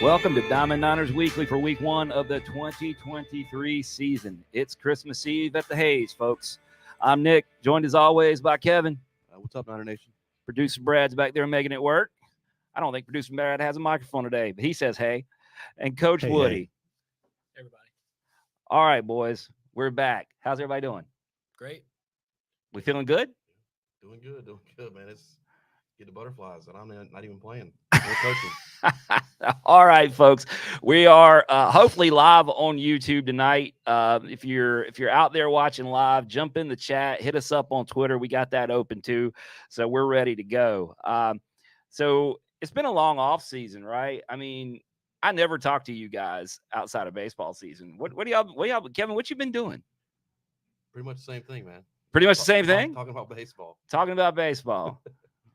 Welcome to Diamond Niners Weekly for week one of the 2023 season. It's Christmas Eve at the Hayes, folks. I'm Nick, joined as always by Kevin. What's up, Niner Nation? Producer Brad's back there making it work. I don't think Producer Brad has a microphone today, but he says hey. And Coach Woody. Hey. Everybody. All right, boys, we're back. How's everybody doing? Great. We feeling good? Doing good, man. It's get the butterflies, and I'm not even playing. I'm coaching. All right, folks. We are hopefully live on YouTube tonight. If you're out there watching live, jump in the chat, hit us up on Twitter. We got that open too, so we're ready to go. So it's been a long off season, right? I mean, I never talk to you guys outside of baseball season. What do y'all, Kevin? What you been doing? Pretty much the same thing, man. Pretty much the same thing. Talking about baseball. Talking about baseball.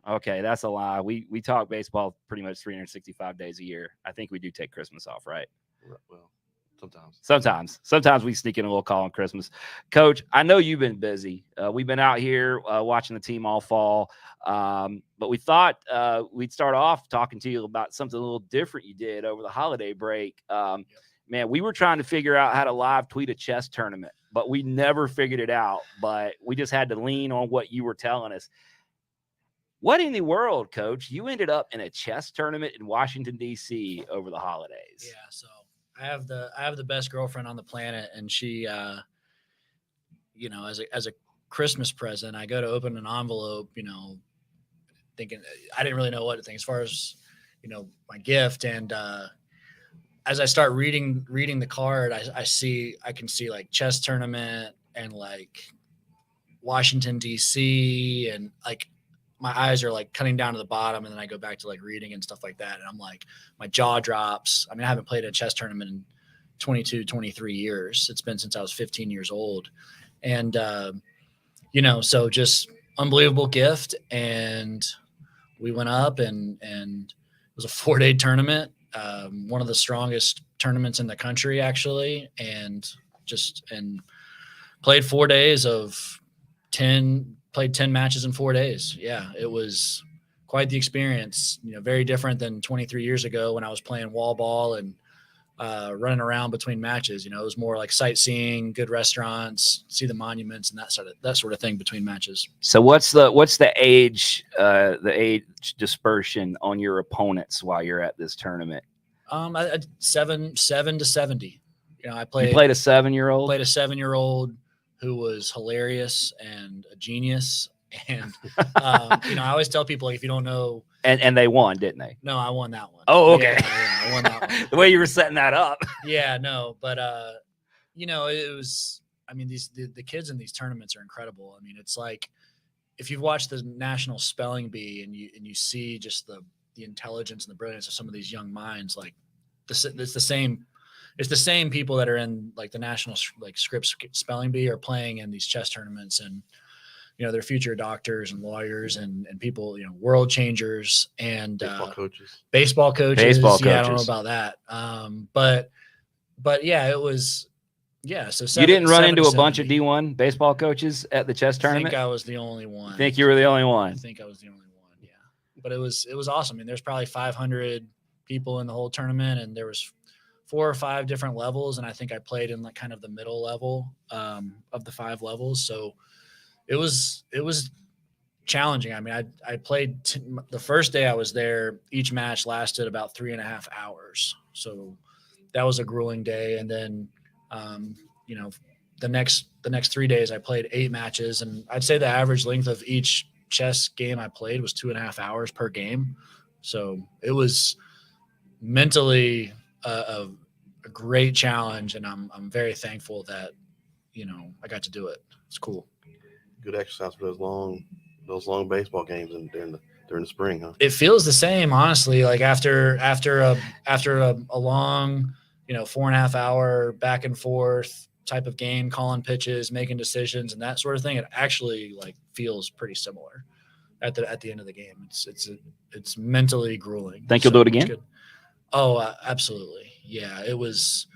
Okay, that's a lie. We talk baseball pretty much 365 days a year. I think we do take Christmas off, right? Well, Sometimes we sneak in a little call on Christmas. Coach, I know you've been busy. We've been out here watching the team all fall, but we thought we'd start off talking to you about something a little different you did over the holiday break. Man, we were trying to figure out how to live tweet a chess tournament, but we never figured it out. But we just had to lean on what you were telling us. What in the world, Coach? You ended up in a chess tournament in Washington, D.C. over the holidays. Yeah, so I have the best girlfriend on the planet, and she, as a Christmas present, I go to open an envelope, thinking I didn't really know what to think as far as, my gift. And as I start reading the card, I can see like chess tournament and like Washington, D.C. and like, my eyes are like cutting down to the bottom, and then I go back to like reading and stuff like that. And I'm like, my jaw drops. I mean, I haven't played a chess tournament in 22, 23 years. It's been since I was 15 years old. And, so just unbelievable gift. And we went up and it was a 4-day tournament. One of the strongest tournaments in the country, actually. And played 4 days of played 10 matches in 4 days. Yeah, it was quite the experience, very different than 23 years ago when I was playing wall ball and running around between matches. It was more like sightseeing, good restaurants, see the monuments and that sort of thing between matches. So what's the age dispersion on your opponents while you're at this tournament? 7 to 70. I played. You played a 7-year-old? Played a 7-year-old who was hilarious and a genius. And, I always tell people, like, if you don't know. And they won, didn't they? No, I won that one. Oh, okay. Yeah, I won that one. The way you were setting that up. Yeah, no, but, it was, I mean, the kids in these tournaments are incredible. I mean, it's like, if you've watched the National Spelling Bee and you see just the intelligence and the brilliance of some of these young minds, like it's the same people that are in like the National like Scripps Spelling Bee are playing in these chess tournaments, and they're future doctors and lawyers and people, world changers and baseball coaches. Yeah, I don't know about that. But yeah, it was. Yeah, so you didn't run into a bunch of D1 baseball coaches at the chess tournament? I think I was the only one. Think you were the only one? I think I was the only one. Yeah, but it was awesome. I mean, there's probably 500 people in the whole tournament, and there was 4 or 5 different levels, and I think I played in like kind of the middle level of the 5 levels. So it was challenging. I mean, I played the first day I was there. Each match lasted about 3.5 hours, so that was a grueling day. And then the next 3 days I played 8 matches, and I'd say the average length of each chess game I played was 2.5 hours per game. So it was mentally a great challenge, and I'm very thankful that I got to do it. It's cool. Good exercise for those long baseball games during the spring, huh? It feels the same, honestly. Like after a long 4.5 hour back and forth type of game, calling pitches, making decisions, and that sort of thing, it actually like feels pretty similar at the end of the game. It's mentally grueling. Think you'll do it again? Oh, absolutely. Yeah, it was.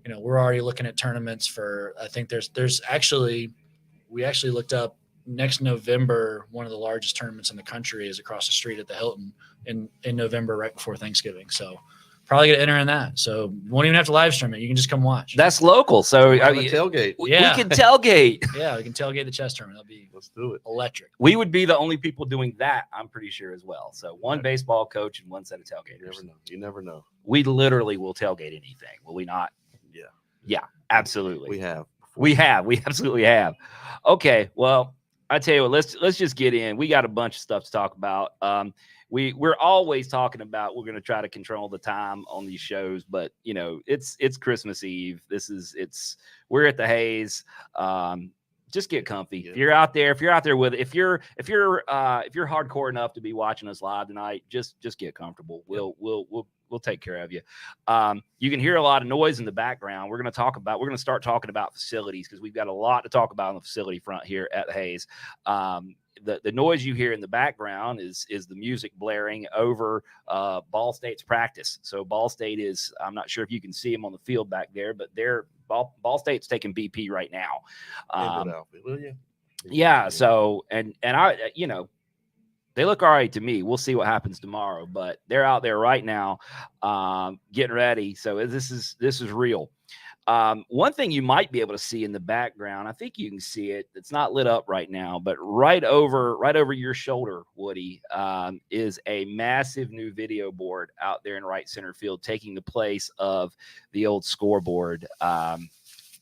We're already looking at tournaments for. I think there's actually, we actually looked up next November. One of the largest tournaments in the country is across the street at the Hilton in November, right before Thanksgiving. So probably going to enter in that. So you won't even have to live stream it. You can just come watch. That's local. So We're I on the mean, tailgate. we Yeah. can tailgate. Yeah, we can tailgate the chess tournament. That'll be Let's do it. electric. We would be the only people doing that, I'm pretty sure, as well. So one Right. baseball coach and one set of You tailgaters. never know. You never know. We literally will tailgate anything, will we not? Yeah. Yeah, absolutely. We have. We absolutely have. Okay, well, I tell you what, let's just get in. We got a bunch of stuff to talk about. We're always talking about we're going to try to control the time on these shows, but you know it's Christmas Eve. We're at the Hayes. Just get comfy. Yeah. If you're out there with if you're hardcore enough to be watching us live tonight, just get comfortable. We'll take care of you. You can hear a lot of noise in the background. We're going to start talking about facilities because we've got a lot to talk about on the facility front here at the Hayes. The noise you hear in the background is the music blaring over Ball State's practice. So Ball State is, I'm not sure if you can see them on the field back there, but Ball State's taking BP right now. Input outfit, will you? Yeah. So and I, you know, they look all right to me. We'll see what happens tomorrow, but they're out there right now, getting ready. So this is real. One thing you might be able to see in the background, I think you can see it. It's not lit up right now, but right over your shoulder, Woody, is a massive new video board out there in right center field, taking the place of the old scoreboard. Why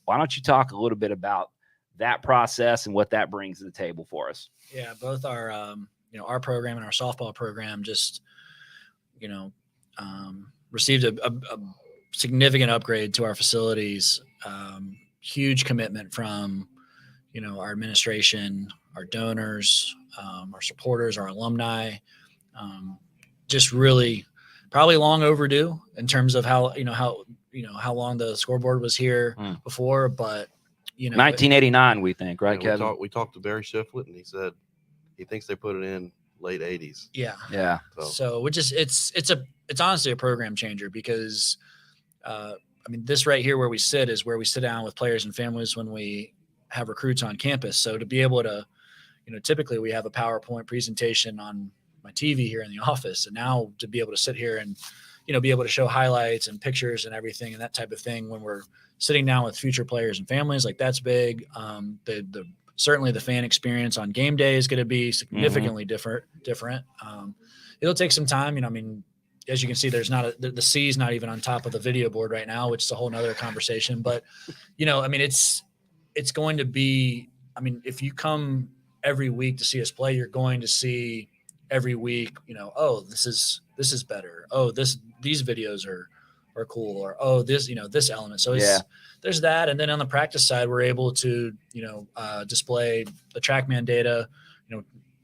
don't you talk a little bit about that process and what that brings to the table for us? Yeah, both our our program and our softball program just received a significant upgrade to our facilities. Huge commitment from our administration, our donors, our supporters, our alumni. Just really probably long overdue in terms of how long the scoreboard was here before, but 1989, we think, right, Yeah, Kevin? we talked to Barry Shiflett, and he said he thinks they put it in late 80s. Yeah. So which is it's honestly a program changer because this right here where we sit is where we sit down with players and families when we have recruits on campus. So to be able to, typically we have a PowerPoint presentation on my TV here in the office, and now to be able to sit here and be able to show highlights and pictures and everything and that type of thing when we're sitting down with future players and families, like that's big. Certainly the fan experience on game day is going to be significantly different. It'll take some time. As you can see, there's not the C's not even on top of the video board right now, which is a whole nother conversation. But, it's going to be, if you come every week to see us play, you're going to see every week, oh, this is better. Oh, these videos are cool, or oh, this element. So there's that. And then on the practice side, we're able to display the TrackMan data.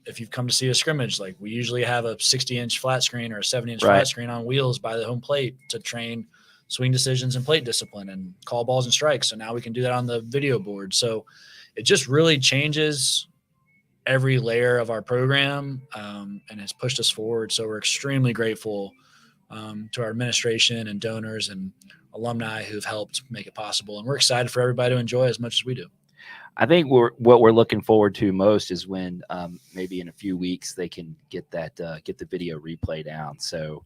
If you've come to see a scrimmage, like we usually have a 60-inch flat screen or a 70-inch flat screen on wheels by the home plate to train swing decisions and plate discipline and call balls and strikes. So now we can do that on the video board. So it just really changes every layer of our program and has pushed us forward. So we're extremely grateful to our administration and donors and alumni who've helped make it possible. And we're excited for everybody to enjoy as much as we do. I think what we're looking forward to most is when maybe in a few weeks they can get the video replay down. So,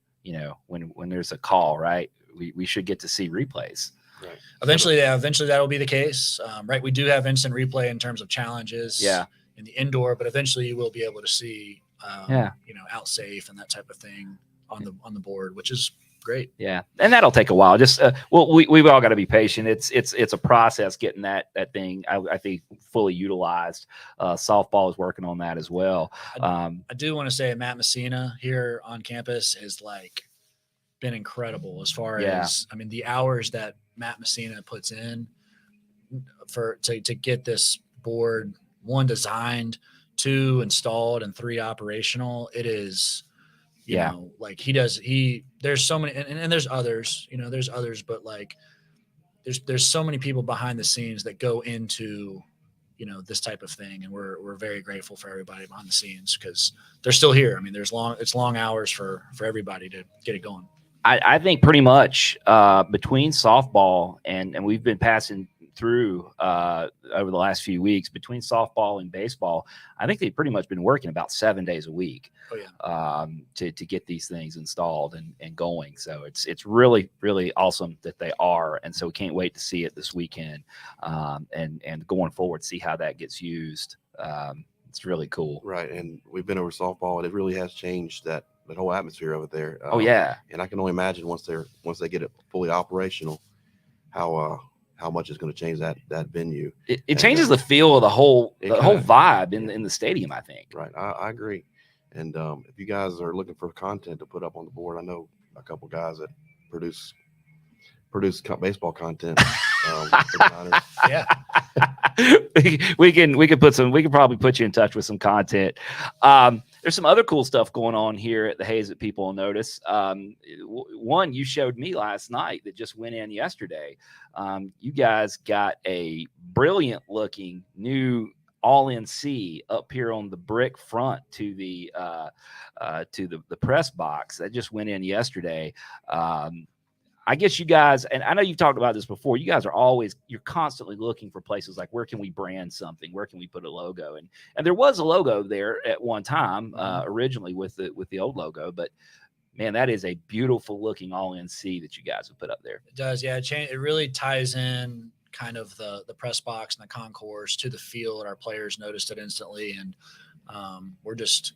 when there's a call, right, we should get to see replays. right. Eventually that will be the case. Right. We do have instant replay in terms of challenges in the indoor, but eventually you will be able to see, out safe and that type of thing on the board, which is great. Yeah. And that'll take a while. Just, we've all got to be patient. It's a process getting that thing, I think, fully utilized. Softball is working on that as well. I do want to say Matt Messina here on campus has been incredible as far as, the hours that Matt Messina puts in to get this board, 1, designed, 2, installed, and 3, operational. It is, there's so many, and there's others, but there's so many people behind the scenes that go into, this type of thing. And we're very grateful for everybody behind the scenes because they're still here. It's long hours for everybody to get it going. I think pretty much between softball and we've been passing through over the last few weeks between softball and baseball, I think they've pretty much been working about 7 days a week to get these things installed and going. So it's really, really awesome that they are. And so we can't wait to see it this weekend and going forward, see how that gets used. It's really cool. Right. And we've been over softball, and it really has changed that whole atmosphere over there. And I can only imagine once they get it fully operational, how much is going to change that venue. It changes the feel of the whole vibe in the stadium, I think. Right. I agree. And if you guys are looking for content to put up on the board, I know a couple guys that produce baseball content. Yeah. we can probably put you in touch with some content. There's some other cool stuff going on here at the Hayes that people will notice. One you showed me last night that just went in yesterday. You guys got a brilliant looking new all-in-C up here on the brick front to the press box that just went in yesterday. I guess you guys, and I know you've talked about this before, you guys you're constantly looking for places like, where can we brand something? Where can we put a logo? And there was a logo there at one time, originally with the old logo, but man, that is a beautiful looking all-in-C that you guys have put up there. It does. Yeah. It really ties in kind of the press box and the concourse to the field. Our players noticed it instantly. And we're just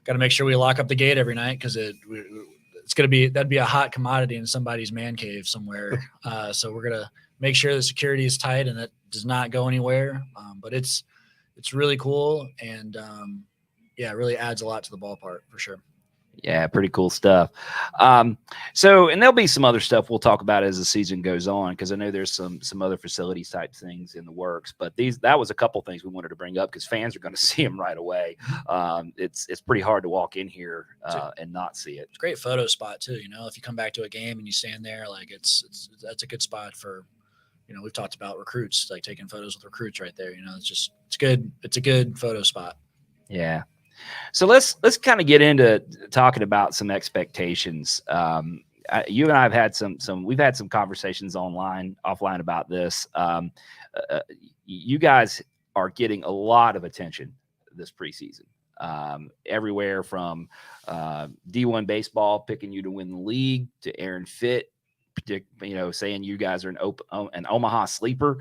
got to make sure we lock up the gate every night, because that'd be a hot commodity in somebody's man cave somewhere. So we're going to make sure the security is tight and it does not go anywhere. But it's really cool. And it really adds a lot to the ballpark for sure. Yeah, pretty cool stuff. And there'll be some other stuff we'll talk about as the season goes on, because I know there's some other facilities type things in the works. But that was a couple things we wanted to bring up, because fans are going to see them right away. It's pretty hard to walk in here and not see it. It's a great photo spot too. If you come back to a game and you stand there, like that's a good spot for. We've talked about recruits, like taking photos with recruits right there. It's good. It's a good photo spot. Yeah. So let's kind of get into talking about some expectations. You and I have had we've had some conversations offline about this. You guys are getting a lot of attention this preseason. Everywhere from D1 baseball picking you to win the league, to Aaron Fitt, saying you guys are an Omaha sleeper.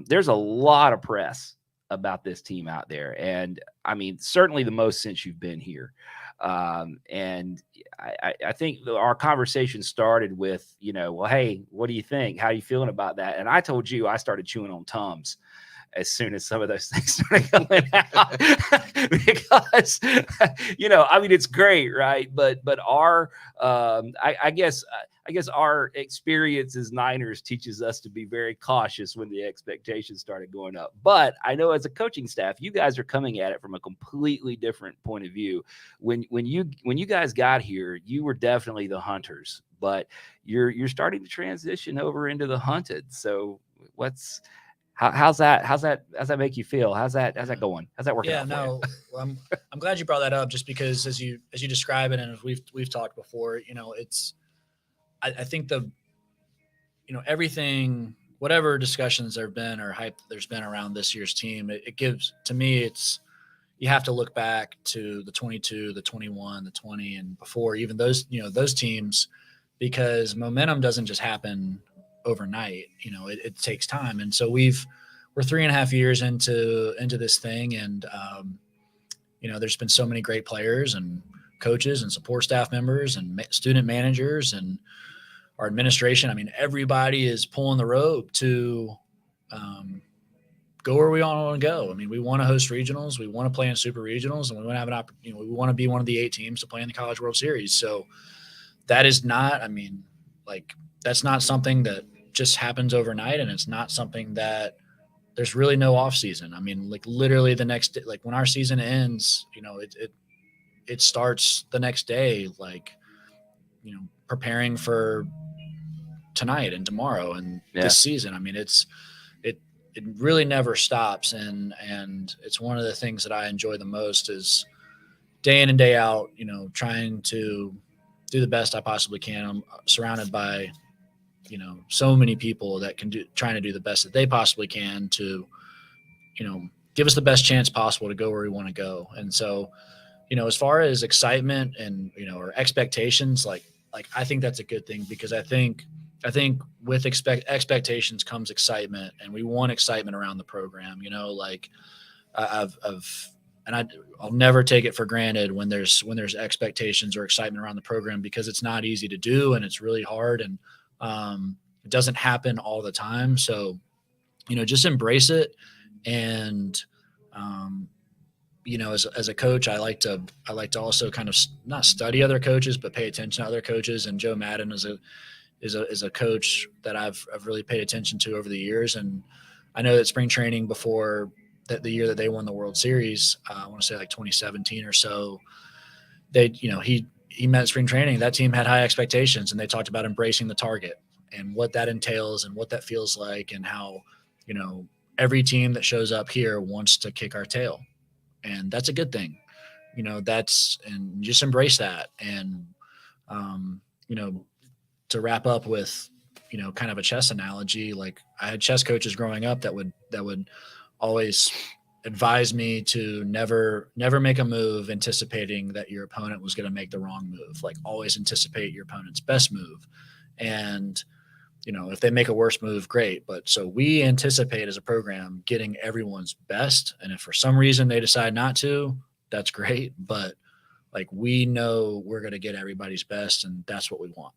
There's a lot of press about this team out there. And I mean, certainly the most since you've been here. And I think our conversation started with, well, hey, what do you think? How are you feeling about that? And I told you I started chewing on Tums as soon as some of those things started coming out, because, I mean, it's great, right? But our, I guess our experience as Niners teaches us to be very cautious when the expectations started going up. But I know as a coaching staff, you guys are coming at it from a completely different point of view. When you guys got here, you were definitely the hunters, but you're starting to transition over into the hunted. So how's that make you feel? How's that going? How's that working? Yeah, no, I'm glad you brought that up, just because as you describe it, and as we've talked before, I think everything, whatever discussions there have been or hype there's been around this year's team, it gives, to me, you have to look back to the 22, the 21, the 20, and before even those teams, because momentum doesn't just happen overnight. It takes time. And so we're 3.5 years into this thing. And, there's been so many great players and coaches and support staff members and student managers and our administration. I mean, everybody is pulling the rope to go where we all want to go. I mean, we want to host regionals, we want to play in super regionals, and we want to have an opportunity. We want to be one of the 8 teams to play in the College World Series. So that is not, that's not something that just happens overnight, and it's not something that there's really no off season. I mean, literally the next day, when our season ends, it starts the next day, preparing for tonight and tomorrow and this season. I mean, it really never stops. And it's one of the things that I enjoy the most is day in and day out, trying to do the best I possibly can. I'm surrounded by so many people that trying to do the best that they possibly can to, give us the best chance possible to go where we want to go. And so, as far as excitement and, or expectations, like I think that's a good thing, because I think with expectations comes excitement, and we want excitement around the program. I'll never take it for granted when there's expectations or excitement around the program, because it's not easy to do and it's really hard, and it doesn't happen all the time. So, just embrace it. And, as a coach, I like to also kind of not study other coaches, but pay attention to other coaches. And Joe Madden is a coach that I've really paid attention to over the years. And I know that spring training before the year that they won the World Series, I want to say like 2017 or so, he met spring training. That team had high expectations, and they talked about embracing the target and what that entails and what that feels like, and how, every team that shows up here wants to kick our tail. And that's a good thing, and just embrace that. And, to wrap up with, kind of a chess analogy, like I had chess coaches growing up that would always advise me to never make a move anticipating that your opponent was going to make the wrong move. Like, always anticipate your opponent's best move. And, if they make a worse move, great. But so we anticipate as a program getting everyone's best. And if for some reason they decide not to, that's great. But like, we know we're going to get everybody's best, and that's what we want.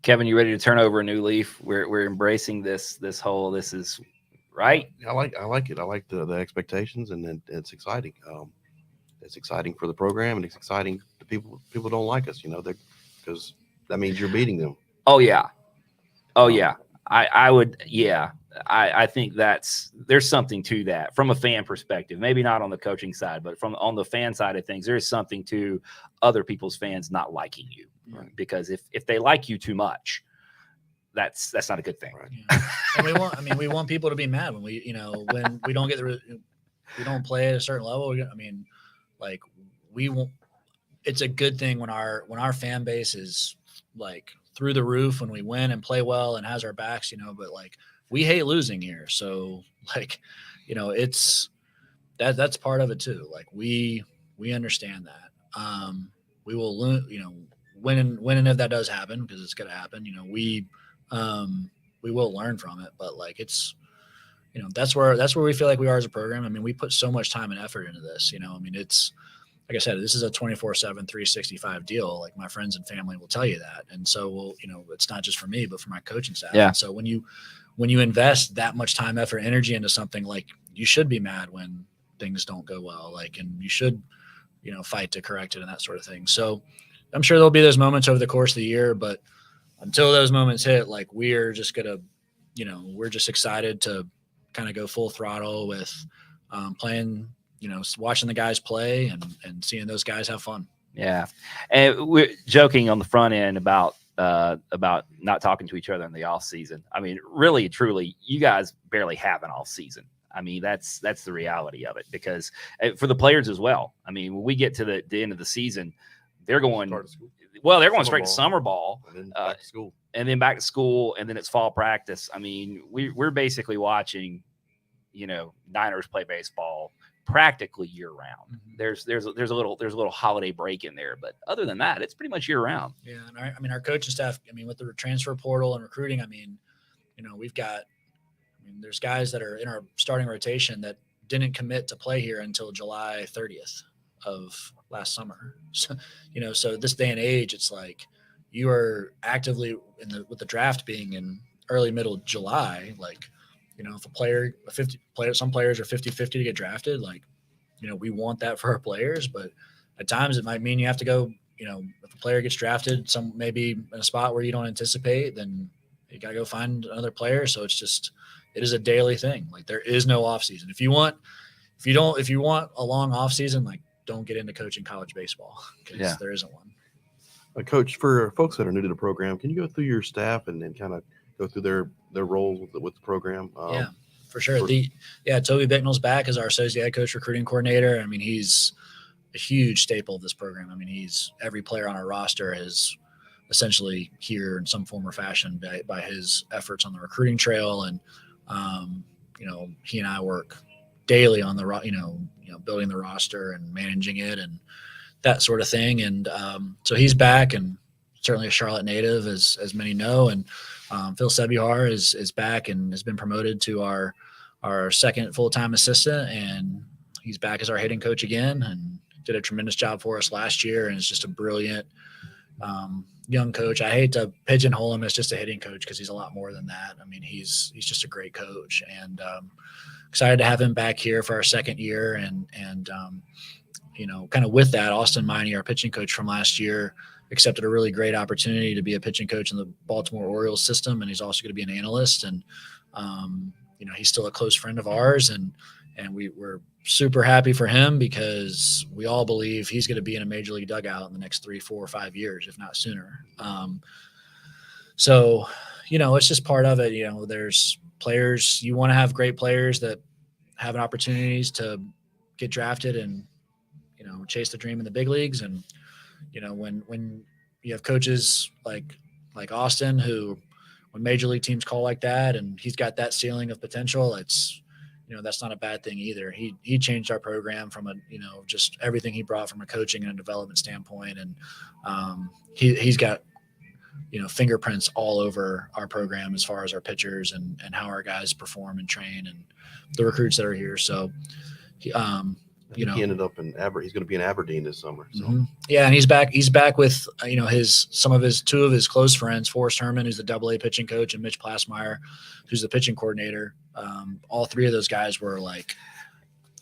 Kevin, you ready to turn over a new leaf? We're embracing this is right. I like it. I like the expectations, and then it's exciting. It's exciting for the program, and it's exciting to people don't like us, because that means you're beating them. Oh yeah. I would. Yeah. I think there's something to that from a fan perspective, maybe not on the coaching side, but on the fan side of things, there is something to other people's fans not liking you, right? Because if they like you too much, that's not a good thing. Right. Yeah. And we want people to be mad when we don't we don't play at a certain level. We want, it's a good thing when our fan base is like through the roof when we win and play well and has our backs, but like, we hate losing here. So like, it's that's part of it too. Like, we understand that. We will when and if that does happen, because it's going to happen, we will learn from it. But like, it's, that's where we feel like we are as a program. I mean, we put so much time and effort into this, it's, like I said, this is a 24/7, 365 deal. Like, my friends and family will tell you that. And so, it's not just for me, but for my coaching staff. Yeah. And so when you invest that much time, effort, energy into something, like, you should be mad when things don't go well, like, and you should, fight to correct it and that sort of thing. So I'm sure there'll be those moments over the course of the year, but until those moments hit, like, we're just gonna, we're just excited to kind of go full throttle with playing, watching the guys play and seeing those guys have fun. Yeah. And we're joking on the front end about not talking to each other in the off season. I mean, really, truly, you guys barely have an off season. I mean, that's the reality of it, because for the players as well. I mean, when we get to the end of the season, they're going straight to summer ball, and then back to school, and then it's fall practice. I mean, we're basically watching, Niners play baseball practically year round. Mm-hmm. There's a little holiday break in there, but other than that, it's pretty much year round. Yeah, and our coaching staff, with the transfer portal and recruiting, we've got, there's guys that are in our starting rotation that didn't commit to play here until July 30th of last summer. So, so this day and age, it's like you are actively with the draft being in early middle July, like, if some players are 50-50 to get drafted, like, we want that for our players, but at times it might mean you have to go, if a player gets drafted, maybe in a spot where you don't anticipate, then you got to go find another player. So it is a daily thing. Like, there is no off season. If you want a long off season, like, don't get into coaching college baseball, because there isn't one. Coach, for folks that are new to the program, can you go through your staff and then kind of go through their roles with the program? Yeah, for sure. Toby Bicknell's back as our associate head coach, recruiting coordinator. I mean, he's a huge staple of this program. I mean, every player on our roster has essentially here in some form or fashion by his efforts on the recruiting trail. And, he and I work daily on the, building the roster and managing it and that sort of thing. And so he's back, and certainly a Charlotte native, as many know. And Phil Sebihar is back and has been promoted to our second full-time assistant, and he's back as our hitting coach again, and did a tremendous job for us last year, and is just a brilliant young coach. I hate to pigeonhole him as just a hitting coach, because he's a lot more than that. I mean, he's just a great coach, and excited to have him back here for our second year. And kind of with that, Austin Miney, our pitching coach from last year, accepted a really great opportunity to be a pitching coach in the Baltimore Orioles system, and he's also going to be an analyst. And he's still a close friend of ours, and we're super happy for him, because we all believe he's going to be in a major league dugout in the next 3, 4, or 5 years, if not sooner. So it's just part of it. There's players, you want to have great players that have an opportunities to get drafted and, chase the dream in the big leagues. And, when you have coaches like Austin, who, when major league teams call like that, and he's got that ceiling of potential, it's, that's not a bad thing either. He changed our program from just everything he brought from a coaching and a development standpoint. And he's got, fingerprints all over our program as far as our pitchers and how our guys perform and train and the recruits that are here. So, he ended up he's going to be in Aberdeen this summer. So. Mm-hmm. Yeah. And he's back with, two of his close friends, Forrest Herman, who's the AA pitching coach, and Mitch Plassmeyer, who's the pitching coordinator. All three of those guys were like,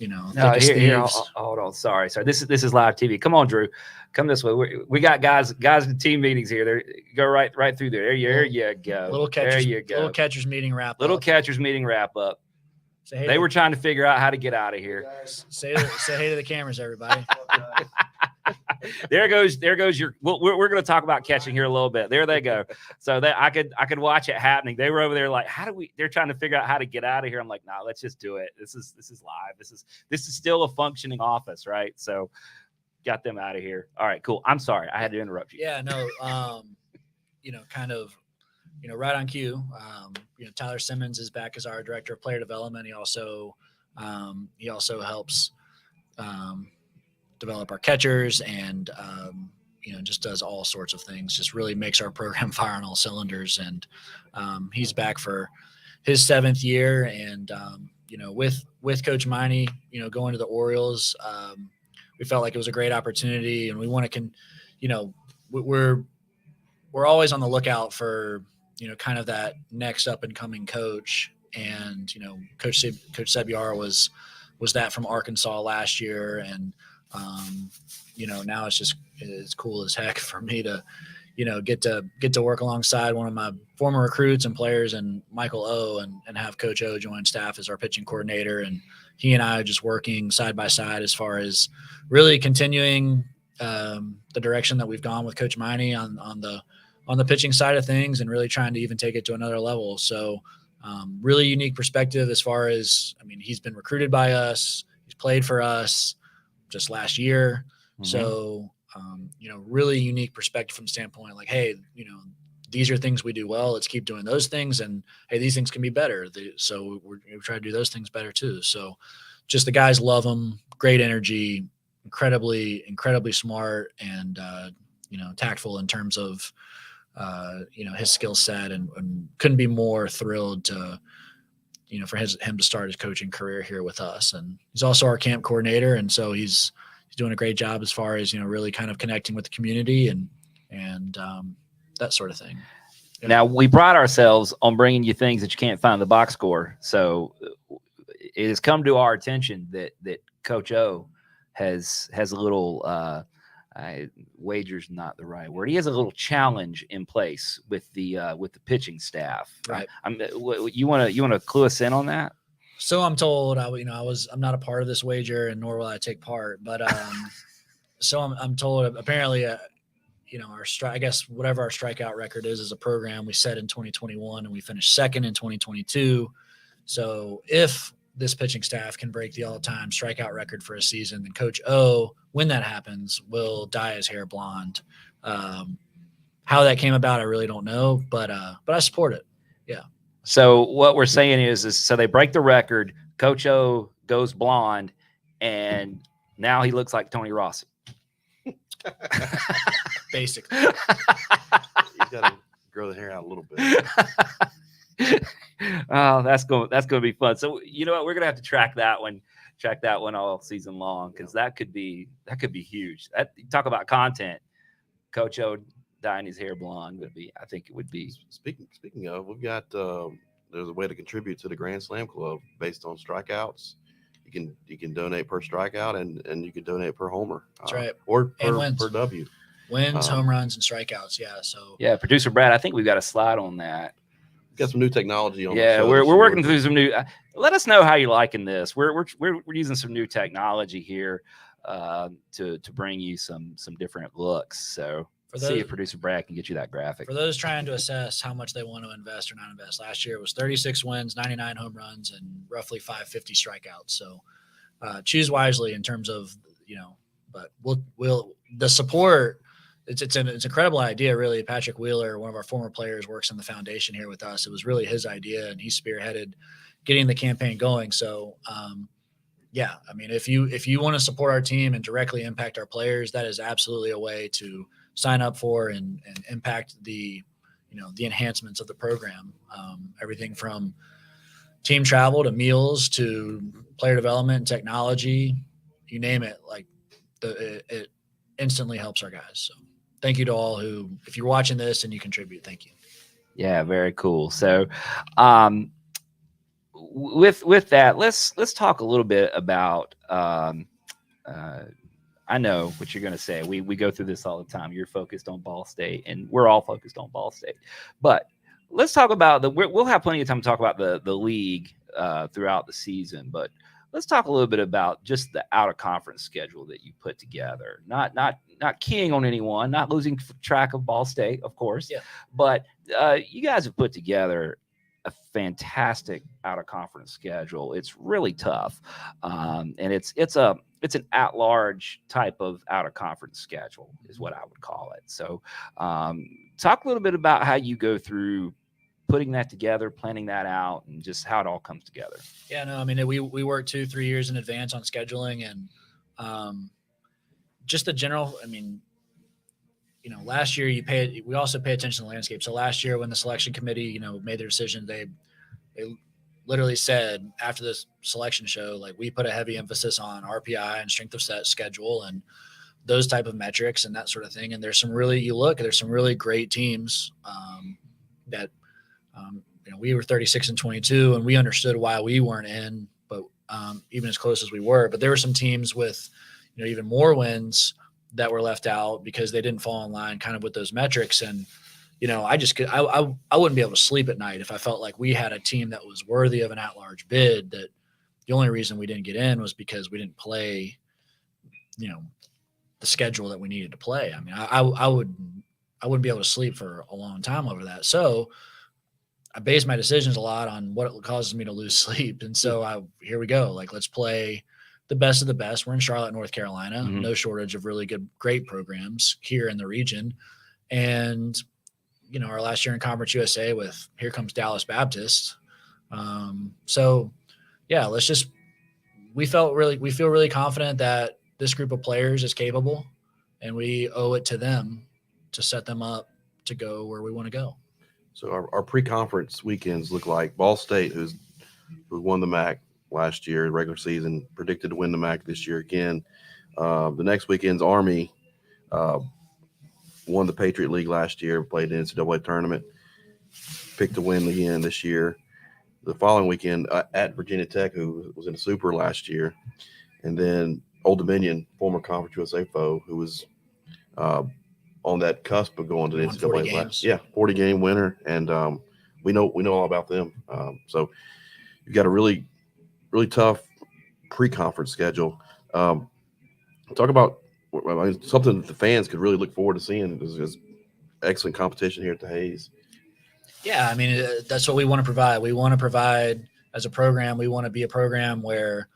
no, here, hold on. Sorry. This is live TV. Come on, Drew. Come this way. We got guys in team meetings here. There, go right through there. There you go. There you go. Little catchers meeting wrap up. They were trying to figure out how to get out of here. Guys, say hey to the cameras, everybody. There goes your. We're going to talk about catching here a little bit. There they go. So that I could watch it happening. They were over there like, they're trying to figure out how to get out of here. I'm like, no, let's just do it. This is live. This is still a functioning office, right? So got them out of here. All right, cool. I'm sorry, I had to interrupt you. Yeah, no. Right on cue. Tyler Simmons is back as our director of player development. He also helps develop our catchers, and just does all sorts of things. Just really makes our program fire on all cylinders. And he's back for his 7th year. And with Coach Miney, going to the Orioles, we felt like it was a great opportunity, and we want to we're always on the lookout for kind of that next up and coming coach. And Coach Sebihar was that from Arkansas last year. And now it's cool as heck for me to get to work alongside one of my former recruits and players, and Michael O, and have Coach O join staff as our pitching coordinator. And he and I are just working side by side as far as really continuing the direction that we've gone with Coach Miney on the pitching side of things, and really trying to even take it to another level. So really unique perspective as far as, he's been recruited by us. He's played for us just last year. Mm-hmm. So, really unique perspective from the standpoint, like, hey, these are things we do well. Let's keep doing those things. And hey, these things can be better. So we try to do those things better too. So just the guys love him. Great energy, incredibly smart, and, tactful in terms of, his skill set, and couldn't be more thrilled to, for him to start his coaching career here with us. And he's also our camp coordinator. And so he's doing a great job as far as, really kind of connecting with the community and that sort of thing. Yeah. Now, we pride ourselves on bringing you things that you can't find in the box score. So it has come to our attention that Coach O has a little, wager's not the right word. He has a little challenge in place with the pitching staff. Right. You want to clue us in on that? So I'm told, I'm not a part of this wager, and nor will I take part. But so I'm told apparently, our I guess whatever our strikeout record is as a program, we set in 2021, and we finished second in 2022. So if this pitching staff can break the all-time strikeout record for a season, then Coach O, when that happens, will dye his hair blonde. How that came about, I really don't know, but I support it. Yeah. So what we're saying is so they break the record. Coach O goes blonde, and now he looks like Tony Rossi. Basically. He's got to grow the hair out a little bit. Oh, that's going to be fun. So you know what? We're going to have to track that one all season long, because that could be huge. Talk about content. Coach O dyeing his hair blonde I think it would be. Speaking of, we've got there's a way to contribute to the Grand Slam Club based on strikeouts. You can donate per strikeout, and you can donate per homer. That's right. Or per W. Wins, home runs, and strikeouts. Yeah. So producer Brad, I think we've got a slide on that. Got some new technology on. Yeah, we're working through some new. Let us know how you're liking this. We're using some new technology here to bring you some different looks. So see if producer Brad can get you that graphic. For those trying to assess how much they want to invest or not invest, last year it was 36 wins, 99 home runs, and roughly 550 strikeouts. So choose wisely in terms of, but we'll the support. It's an incredible idea, really. Patrick Wheeler, one of our former players, works in the foundation here with us. It was really his idea, and he spearheaded getting the campaign going. So yeah, I mean, if you want to support our team and directly impact our players, that is absolutely a way to sign up for and impact the enhancements of the program. Everything from team travel to meals to player development, technology, you name it. Like it instantly helps our guys. So thank you to all who, if you're watching this and you contribute, thank you. Yeah, very cool. So, with that, let's talk a little bit about. I know what you're going to say. We go through this all the time. You're focused on Ball State, and we're all focused on Ball State. But let's talk about we'll have plenty of time to talk about the league throughout the season. But let's talk a little bit about just the out of conference schedule that you put together. Not keying on anyone, not losing track of Ball State, of course. Yeah. But you guys have put together a fantastic out of conference schedule. It's really tough, and it's an at-large type of out of conference schedule is what I would call it. So, talk a little bit about how you go through putting that together, planning that out, and just how it all comes together. Yeah, no, I mean, we work 2-3 years in advance on scheduling, and just the general. I mean, last year we also pay attention to the landscape. So last year when the selection committee, made their decision, they literally said after this selection show, like, we put a heavy emphasis on RPI and strength of set schedule and those type of metrics and that sort of thing. And there's some really great teams that, we were 36-22 and we understood why we weren't in, but even as close as we were, but there were some teams with, even more wins that were left out because they didn't fall in line kind of with those metrics. And, I wouldn't be able to sleep at night if I felt like we had a team that was worthy of an at-large bid, that the only reason we didn't get in was because we didn't play, the schedule that we needed to play. I mean, I wouldn't be able to sleep for a long time over that. So I base my decisions a lot on what it causes me to lose sleep. And so here we go. Like, let's play the best of the best. We're in Charlotte, North Carolina, Mm-hmm. No shortage of really great programs here in the region. And, our last year in Conference USA with here comes Dallas Baptist. So yeah, we feel really confident that this group of players is capable, and we owe it to them to set them up to go where we want to go. So our pre-conference weekends look like Ball State, who won the MAC last year, regular season, predicted to win the MAC this year again. The next weekend's Army, won the Patriot League last year, played the NCAA tournament, picked to win again this year. The following weekend at Virginia Tech, who was in the Super last year, and then Old Dominion, former Conference USA foe, who was on that cusp of going to the NCAA last. Yeah, 40-game winner, and we know all about them. So you've got a really, really tough pre-conference schedule. Talk about something that the fans could really look forward to seeing is excellent competition here at the Hayes. Yeah, I mean, that's what we want to provide. We want to provide, as a program, we want to be a program where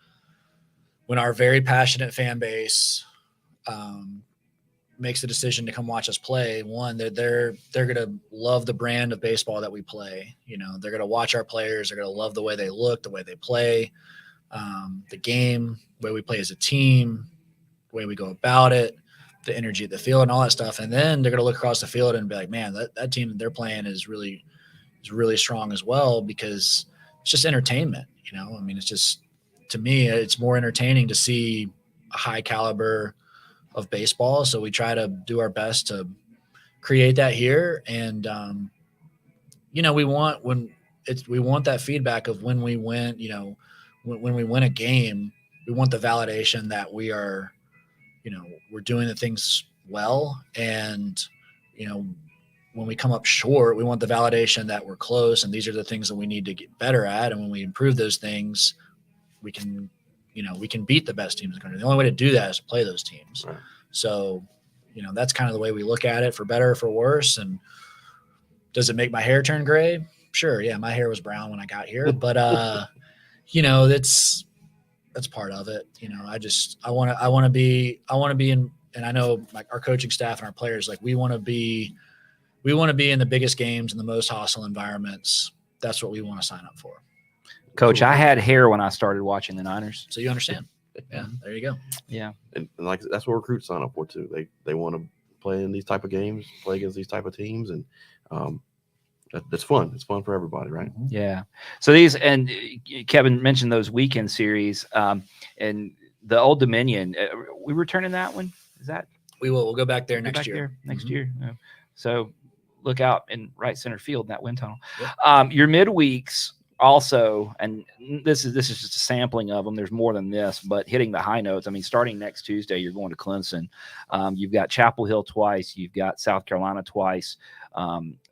when our very passionate fan base makes the decision to come watch us play, one, they're going to love the brand of baseball that we play. You know, they're going to watch our players. They're going to love the way they look, the way they play, the game, the way we play as a team, the way we go about it, the energy of the field and all that stuff. And then they're going to look across the field and be like, man, that team that they're playing is really strong as well, because it's just entertainment. You know, I mean, it's just, to me, it's more entertaining to see a high caliber of baseball. So we try to do our best to create that here. And, you know, we want that feedback of when we win, you know, when we win a game, we want the validation that we are, you know, we're doing the things well. And, you know, when we come up short, we want the validation that we're close and these are the things that we need to get better at. And when we improve those things, we can beat the best teams in the country. The only way to do that is to play those teams. Right. So, you know, that's kind of the way we look at it, for better or for worse. And does it make my hair turn gray? Sure. Yeah. My hair was brown when I got here, but, you know, that's part of it. You know, I want to be in, and I know like our coaching staff and our players, like we want to be in the biggest games and the most hostile environments. That's what we want to sign up for. Coach, I had hair when I started watching the Niners. So you understand. Yeah, there you go. Yeah. And like that's what recruits sign up for too. They want to play in these type of games, play against these type of teams, and that's fun. It's fun for everybody, right? Yeah. So these, and Kevin mentioned those weekend series, and the Old Dominion. We returning that one? Is that? We will. We'll go back there next year. Next year. Yeah. So look out in right center field in that wind tunnel. Yep. Your midweeks also, and this is just a sampling of them. There's more than this, but hitting the high notes. I mean, starting next Tuesday, you're going to Clemson. You've got Chapel Hill twice. You've got South Carolina twice.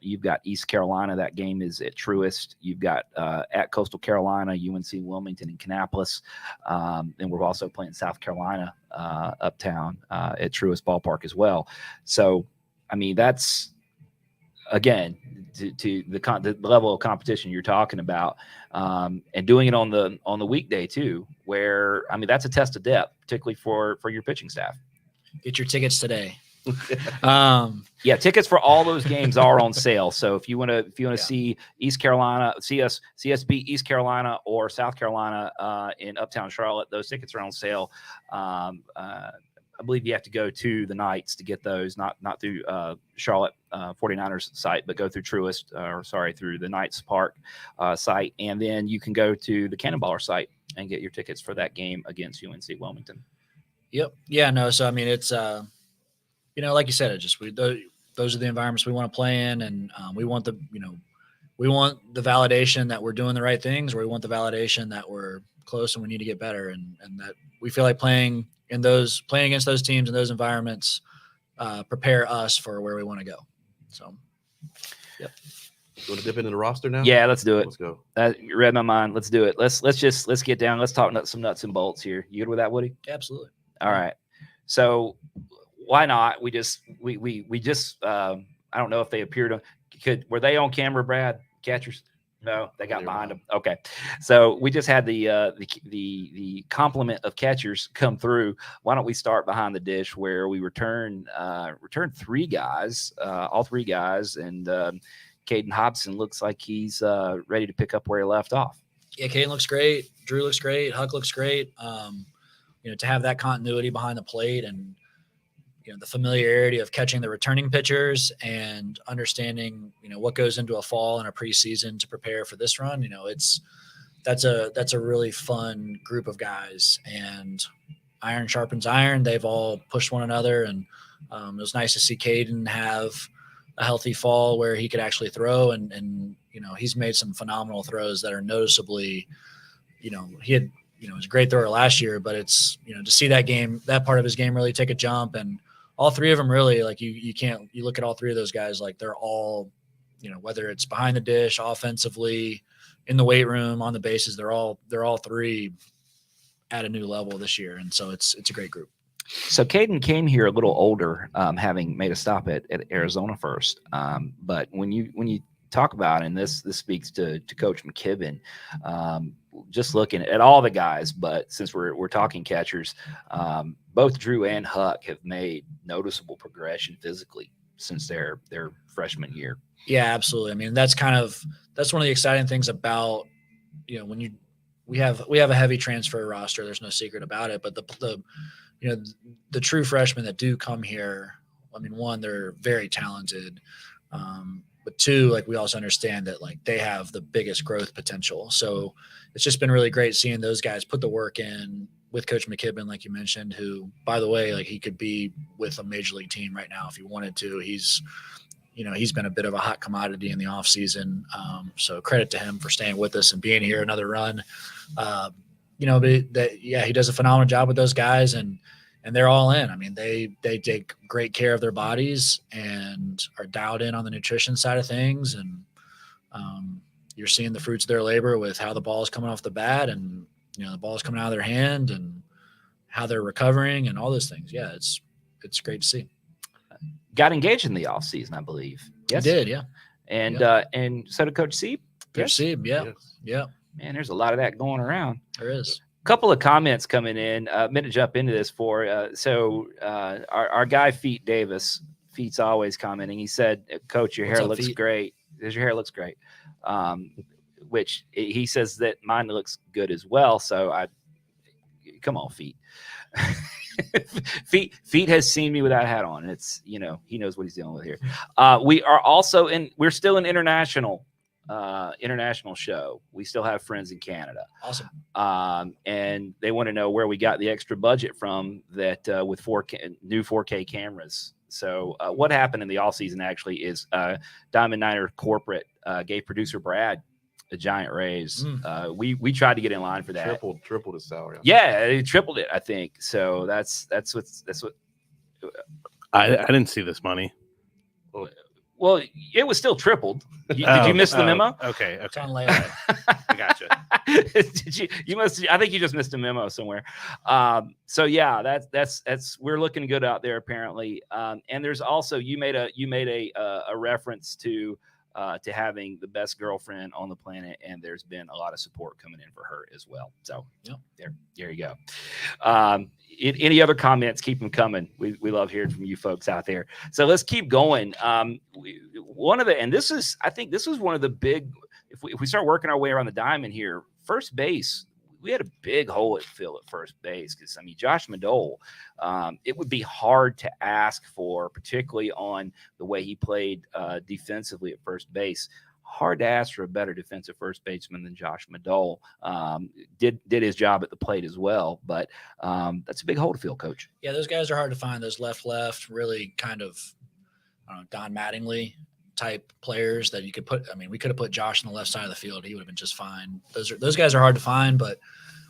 You've got East Carolina. That game is at Truist. You've got at Coastal Carolina, UNC Wilmington, and Kannapolis. And we're also playing South Carolina uptown at Truist Ballpark as well. So, I mean, that's, again, to the level of competition you're talking about, and doing it on the weekday too, where, I mean, that's a test of depth, particularly for your pitching staff. Get your tickets today. Yeah, tickets for all those games are on sale. So if you want to see East Carolina, see us beat East Carolina or South Carolina in Uptown Charlotte, those tickets are on sale. I believe you have to go to the Knights to get those, not through Charlotte 49ers site, but go through Truist, through the Knights Park site. And then you can go to the Cannonballer site and get your tickets for that game against UNC Wilmington. Yep. Yeah, no. So, I mean, it's, you know, like you said, those are the environments we want to play in. And we want the validation that we're doing the right things, or we want the validation that we're close and we need to get better. And that we feel like playing against those teams in those environments prepare us for where we want to go. So, yep. You want to dip into the roster now? Yeah, let's do it. Let's go. You read my mind. Let's do it. Let's get down. Let's talk some nuts and bolts here. You good with that, Woody? Absolutely. All right. So why not? We just I don't know if they appeared were they on camera, Brad? Catchers? No, they got behind them. Okay. So we just had the complement of catchers come through. Why don't we start behind the dish, where we returned three guys, all three guys, and Caden Hobson looks like he's ready to pick up where he left off. Yeah, Caden looks great. Drew looks great. Huck looks great. You know, to have that continuity behind the plate, and you know, the familiarity of catching the returning pitchers and understanding, you know, what goes into a fall and a preseason to prepare for this run. You know, that's a really fun group of guys, and iron sharpens iron. They've all pushed one another, and it was nice to see Caden have a healthy fall where he could actually throw, and you know, he's made some phenomenal throws that are noticeably, you know, he was a great thrower last year, but it's, you know, to see that part of his game really take a jump. And all three of them really, like, you look at all three of those guys, like they're all, you know, whether it's behind the dish, offensively, in the weight room, on the bases, they're all three at a new level this year. And so it's a great group. So Caden came here a little older, having made a stop at Arizona first. But when you talk about, and this speaks to Coach McKibben, just looking at all the guys, but since we're talking catchers, both Drew and Huck have made noticeable progression physically since their freshman year. Yeah, absolutely. I mean, that's one of the exciting things about, when we have a heavy transfer roster. There's no secret about it, but the true freshmen that do come here, I mean, one, they're very talented. But two, like, we also understand that, like, they have the biggest growth potential. So it's just been really great seeing those guys put the work in with Coach McKibben, like you mentioned, who, by the way, like, he could be with a major league team right now if he wanted to. He's been a bit of a hot commodity in the off season. So credit to him for staying with us and being here another run. But he does a phenomenal job with those guys, and they're all in. I mean, they take great care of their bodies and are dialed in on the nutrition side of things. And you're seeing the fruits of their labor with how the ball is coming off the bat, and, the ball is coming out of their hand, and how they're recovering and all those things. Yeah, it's great to see. Got engaged in the off season, I believe. Yes, he did. Yeah. And so did Coach Sieb. Coach Sieb. Yeah. Yes. Yeah. Man, there's a lot of that going around. There is. Couple of comments coming in. I'm going to jump into this our guy Feet Davis. Feet's always commenting. He said, "Coach, your hair looks great. Your hair looks great." Which he says that mine looks good as well. So come on, Feet. Feet has seen me without a hat on. It's, he knows what he's dealing with here. We are also we're still an international show. We still have friends in Canada. Awesome. And they want to know where we got the extra budget from that with new 4K cameras. So what happened in the off season actually is Diamond Niner corporate gave producer Brad a giant raise. We tried to get in line for that. Tripled his salary. Yeah, he tripled it, I think. So that's what I didn't see this money. Well, it was still tripled. Did you miss the memo? Okay. It's on layaway. I gotcha. I think you just missed a memo somewhere. So yeah, that's we're looking good out there apparently. And there's also you made a reference to having the best girlfriend on the planet, and there's been a lot of support coming in for her as well. So there you go. Any other comments? Keep them coming. We love hearing from you folks out there. So let's keep going. I think this is one of the big. If we start working our way around the diamond here, first base. We had a big hole at fill at first base because, Josh Madole, it would be hard to ask for, particularly on the way he played defensively at first base. Hard to ask for a better defensive first baseman than Josh Madole. Did his job at the plate as well, but that's a big hole to fill, Coach. Yeah, those guys are hard to find. Those left, really kind of Don Mattingly type players that you could put. I mean, we could have put Josh on the left side of the field. He would have been just fine. Those guys are hard to find, but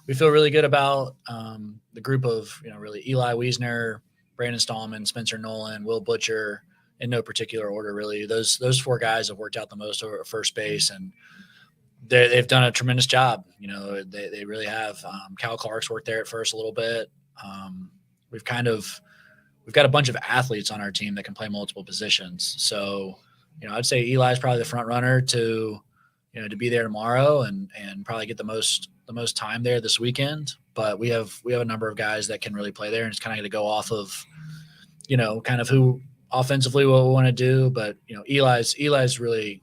we feel really good about the group of, really Eli Wiesner, Brandon Stallman, Spencer Nolan, Will Butcher, in no particular order, really. Those four guys have worked out the most over at first base, and they've done a tremendous job. They really have. Cal Clark's worked there at first a little bit. We've got a bunch of athletes on our team that can play multiple positions. So, I'd say Eli's probably the front runner to be there tomorrow and probably get the most time there this weekend. But we have a number of guys that can really play there, and it's kind of going to go off of, kind of who offensively what we want to do. But, Eli's really,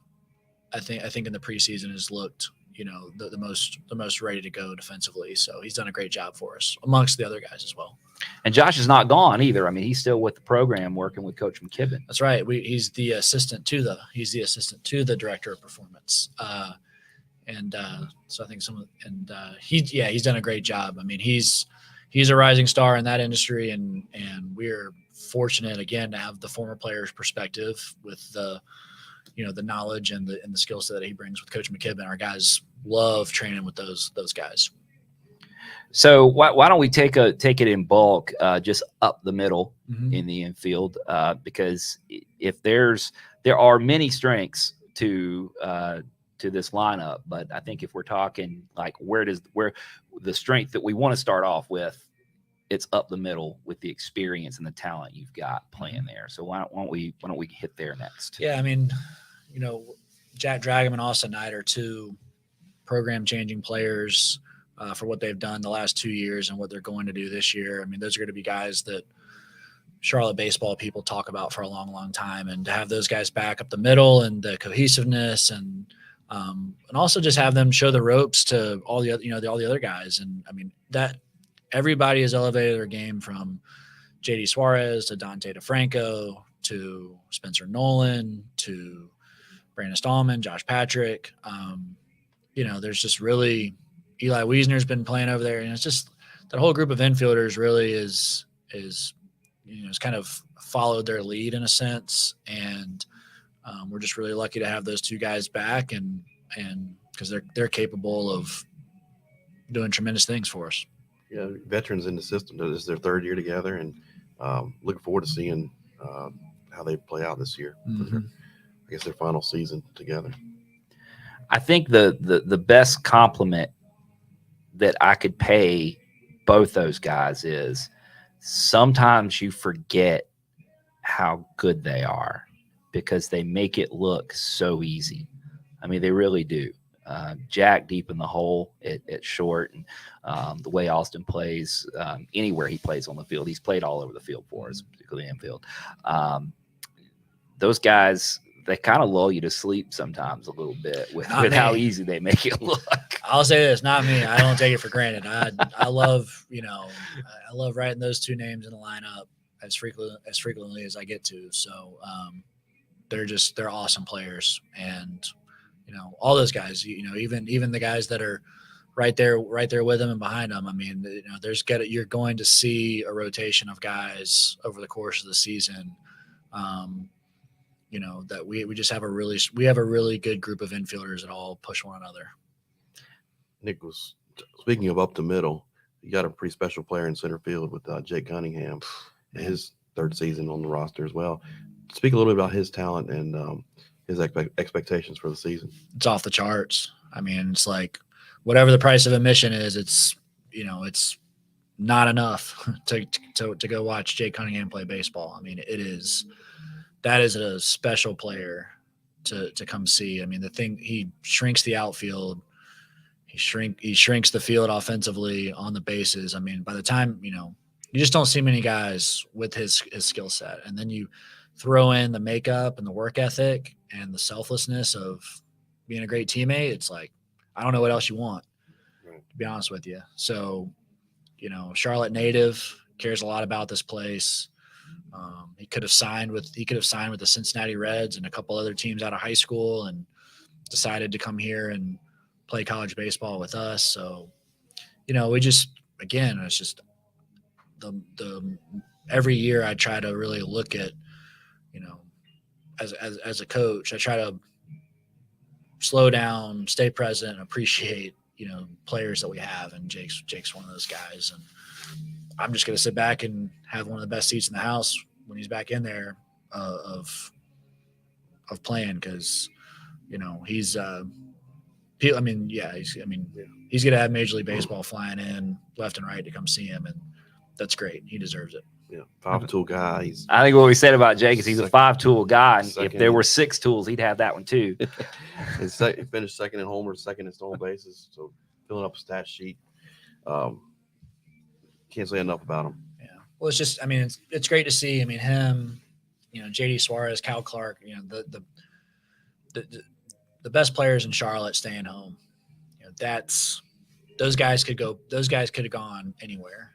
I think in the preseason has looked, the most ready to go defensively. So he's done a great job for us amongst the other guys as well. And Josh is not gone either. I mean, he's still with the program working with Coach McKibben. That's right. He's the assistant to the director of performance. So I think he's done a great job. I mean, he's a rising star in that industry, and we're fortunate again to have the former player's perspective with the knowledge and the skill set that he brings with Coach McKibben. Our guys love training with those guys. So why don't we take it in bulk, just up the middle in the infield, because there are many strengths to this lineup, but I think if we're talking like where the strength that we want to start off with, it's up the middle with the experience and the talent you've got playing there. So why don't we hit there next? Yeah, I mean, Jack Dragom and Austin Knight are two program changing players for what they've done the last 2 years and what they're going to do this year. I mean, those are going to be guys that Charlotte baseball people talk about for a long, long time, and to have those guys back up the middle and the cohesiveness and also just have them show the ropes to all the other, all the other guys. And I mean, that everybody has elevated their game from JD Suarez to Dante DeFranco to Spencer Nolan to Brandon Stallman, Josh Patrick. There's just really Eli Wiesner's been playing over there, and it's just that whole group of infielders really is kind of followed their lead in a sense, and we're just really lucky to have those two guys back, and because they're capable of doing tremendous things for us. Yeah, veterans in the system. This is their third year together, and looking forward to seeing how they play out this year. Mm-hmm. I guess their final season together. I think the best compliment that I could pay both those guys is sometimes you forget how good they are because they make it look so easy. I mean, they really do. Jack deep in the hole at short, and the way Austin plays anywhere he plays on the field. He's played all over the field for us, particularly infield. Those guys, they kind of lull you to sleep sometimes a little bit with how easy they make it look. I'll say this, not me. I don't take it for granted. I love, I love writing those two names in the lineup as frequently as I get to. So they're awesome players, and all those guys, even the guys that are right there with them and behind them. I mean, you're going to see a rotation of guys over the course of the season. That we just have a really good group of infielders that all push one another. Nick was speaking of up the middle. You got a pretty special player in center field with Jake Cunningham, his third season on the roster as well. Speak a little bit about his talent and his expectations for the season. It's off the charts. I mean, it's like whatever the price of admission is, it's not enough to go watch Jake Cunningham play baseball. I mean, that is a special player to come see. I mean, he shrinks the outfield. He shrinks the field offensively on the bases. I mean, by the time, you just don't see many guys with his skill set. And then you throw in the makeup and the work ethic and the selflessness of being a great teammate. It's like, I don't know what else you want, to be honest with you. So, Charlotte native, cares a lot about this place. He could have signed with the Cincinnati Reds and a couple other teams out of high school and decided to come here and play college baseball with us. So, we just, again, it's just the every year I try to really look at, as a coach, I try to slow down, stay present, and appreciate, players that we have. And Jake's one of those guys. And I'm just going to sit back and have one of the best seats in the house when he's back in there of playing. Cause he's going to have Major League Baseball flying in left and right to come see him. And that's great. He deserves it. Yeah. 5-tool guy. I think what we said about Jake is he's a 5-tool guy. And if there were 6 tools, he'd have that one too. He finished second in homers, second in stolen bases. So filling up a stat sheet. Can't say enough about him. Yeah. Well, it's just, it's great to see. Him, JD Suarez, Cal Clark, the best players in Charlotte staying home. Those guys could have gone anywhere.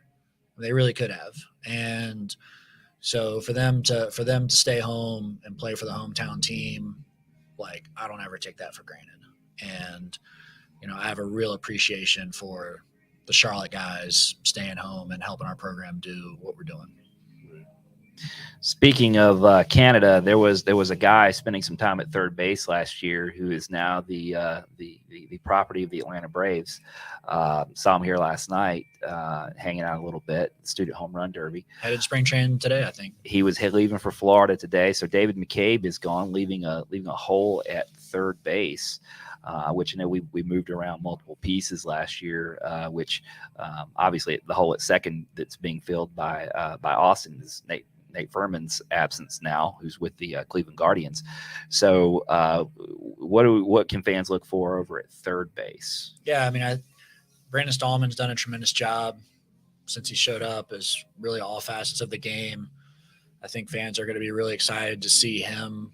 They really could have. And so for them to stay home and play for the hometown team, like, I don't ever take that for granted. And, I have a real appreciation for the Charlotte guys staying home and helping our program do what we're doing. Speaking of Canada, there was a guy spending some time at third base last year who is now the property of the Atlanta Braves. Saw him here last night, hanging out a little bit. Student home run derby. Headed spring training today, I think. He was leaving for Florida today. So David McCabe is gone, leaving a hole at third base. Which we moved around multiple pieces last year, which obviously the hole at second that's being filled by Austin is Nate Furman's absence now, who's with the Cleveland Guardians. So what can fans look for over at third base? Yeah, I mean, Brandon Stallman's done a tremendous job since he showed up, as really all facets of the game. I think fans are going to be really excited to see him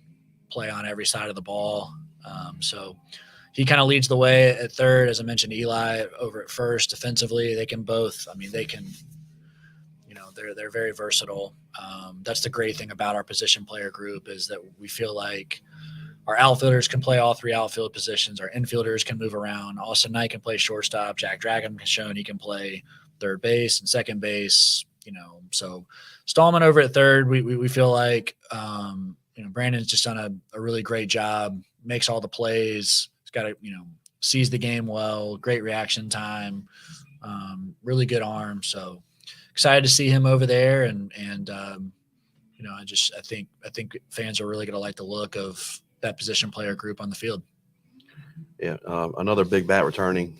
play on every side of the ball. So he kind of leads the way at third. As I mentioned, Eli over at first. Defensively, they can both. I mean, they can. They're very versatile. That's the great thing about our position player group, is that we feel like our outfielders can play all three outfield positions. Our infielders can move around. Austin Knight can play shortstop. Jack Dragon has shown he can play third base and second base. So Stallman over at third, we feel like Brandon's just done a really great job. Makes all the plays. He's got sees the game well. Great reaction time. Really good arm. So excited to see him over there, and I think fans are really going to like the look of that position player group on the field. Yeah, another big bat returning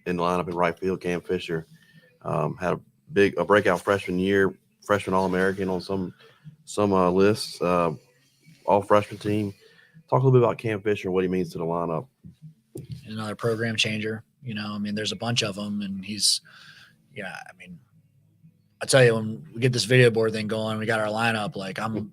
in the lineup in right field. Cam Fisher had a breakout freshman year, freshman All-American on some lists, all freshman team. Talk a little bit about Cam Fisher and what he means to the lineup. Another program changer. There's a bunch of them, and he's, I tell you, when we get this video board thing going, we got our lineup. Like I'm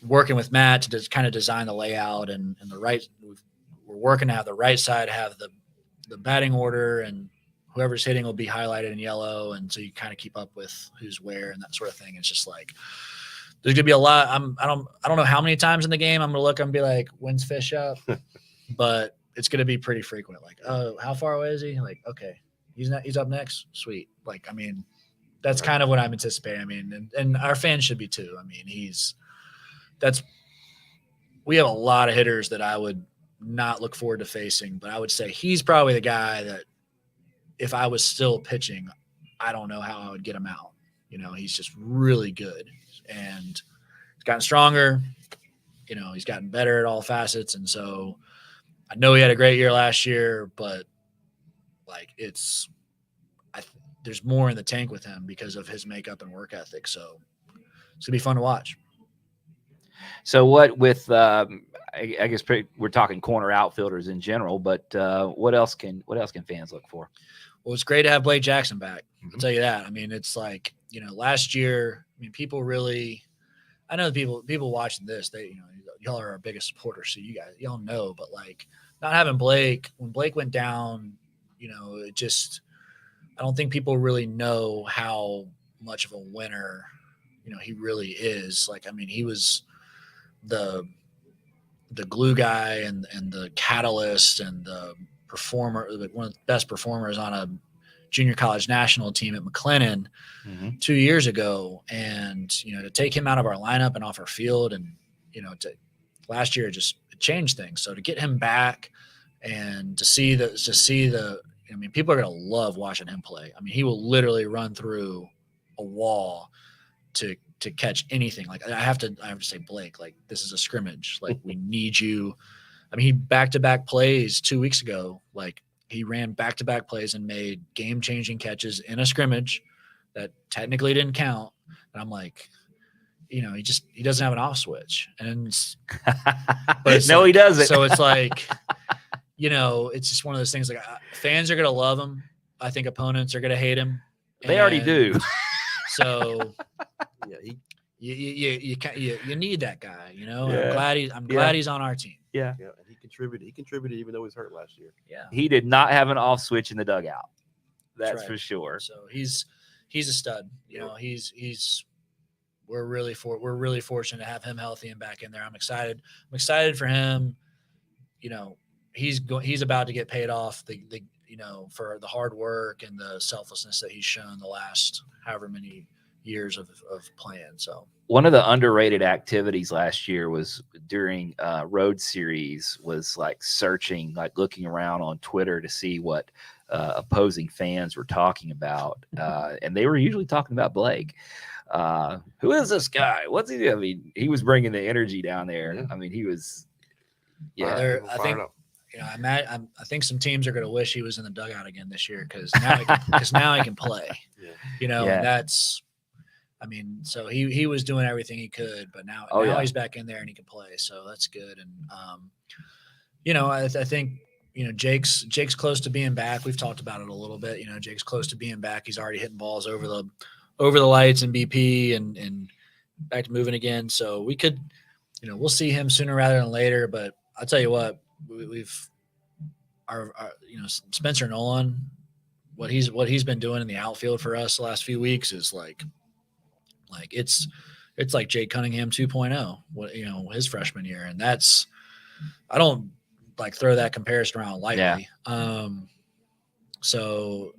working with Matt to just kind of design the layout and the right. We're working to have the right side have the batting order, and whoever's hitting will be highlighted in yellow, and so you kind of keep up with who's where and that sort of thing. It's just like there's gonna be a lot. I don't know how many times in the game I'm gonna look and be like, when's Fish up? But it's gonna be pretty frequent. Like, oh, how far away is he? Like, okay, he's up next. Sweet. Like, that's kind of what I'm anticipating. And our fans should be too. We have a lot of hitters that I would not look forward to facing, but I would say he's probably the guy that if I was still pitching, I don't know how I would get him out. He's just really good, and he's gotten stronger. He's gotten better at all facets. And so I know he had a great year last year, but there's more in the tank with him because of his makeup and work ethic. So it's gonna be fun to watch. So what with I guess we're talking corner outfielders in general, but what else can fans look for? Well, it's great to have Blake Jackson back. I'll tell you that. It's like, last year, people really, I know the people watching this, y'all are our biggest supporters, so y'all know, but like not having Blake, when Blake went down, it just, I don't think people really know how much of a winner, he really is. Like, he was the glue guy and the catalyst and the performer, one of the best performers on a junior college national team at McLennan 2 years ago. And, to take him out of our lineup and off our field and, last year, it changed things. So to get him back and to see the, people are going to love watching him play. He will literally run through a wall to catch anything. Like I have to say, Blake, like this is a scrimmage. Like we need you. He back-to-back plays 2 weeks ago. Like he ran back-to-back plays and made game-changing catches in a scrimmage that technically didn't count. And I'm like, he doesn't have an off switch. And but no, he doesn't. So it's like, it's just one of those things. Like fans are gonna love him. I think opponents are gonna hate him. They already do. So yeah, you need that guy. Yeah. I'm glad he's on our team. Yeah. Yeah, and he contributed even though he was hurt last year. Yeah, he did not have an off switch in the dugout. That's right. for sure. So he's a stud. We're really fortunate to have him healthy and back in there. I'm excited for him. He's about to get paid off for the hard work and the selflessness that he's shown the last however many years of playing. So one of the underrated activities last year was during road series was like searching, like looking around on Twitter to see what opposing fans were talking about. And they were usually talking about Blake. Who is this guy? What's he do? He was bringing the energy down there. Yeah. He was, I think some teams are going to wish he was in the dugout again this year because now he can play. Yeah. And that's, I mean, so he was doing everything he could, but now he's back in there and he can play, so that's good. And I think Jake's close to being back. We've talked about it a little bit. Jake's close to being back. He's already hitting balls over the lights and BP and back to moving again. So we could, we'll see him sooner rather than later. But I'll tell you what, we've our Spencer Nolan, what he's been doing in the outfield for us the last few weeks is like it's like Jake Cunningham 2.0, his freshman year. And that's, I don't like throw that comparison around lightly. Yeah. So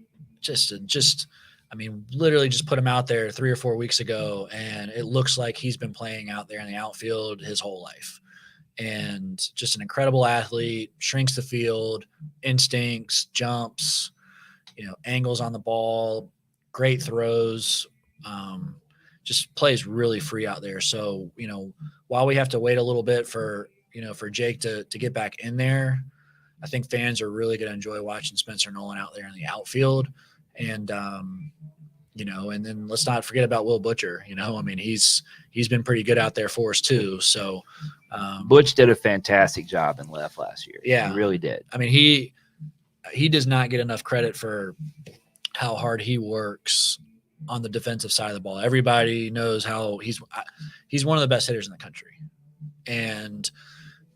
literally just put him out there 3 or 4 weeks ago, and it looks like he's been playing out there in the outfield his whole life. And just an incredible athlete, shrinks the field, instincts, jumps, angles on the ball, great throws, just plays really free out there. So, while we have to wait a little bit for Jake to get back in there, I think fans are really going to enjoy watching Spencer Nolan out there in the outfield. And, and then let's not forget about Will Butcher. He's been pretty good out there for us too. So, Butch did a fantastic job in left last year. Yeah, he really did. I mean, he does not get enough credit for how hard he works on the defensive side of the ball. Everybody knows how he's one of the best hitters in the country.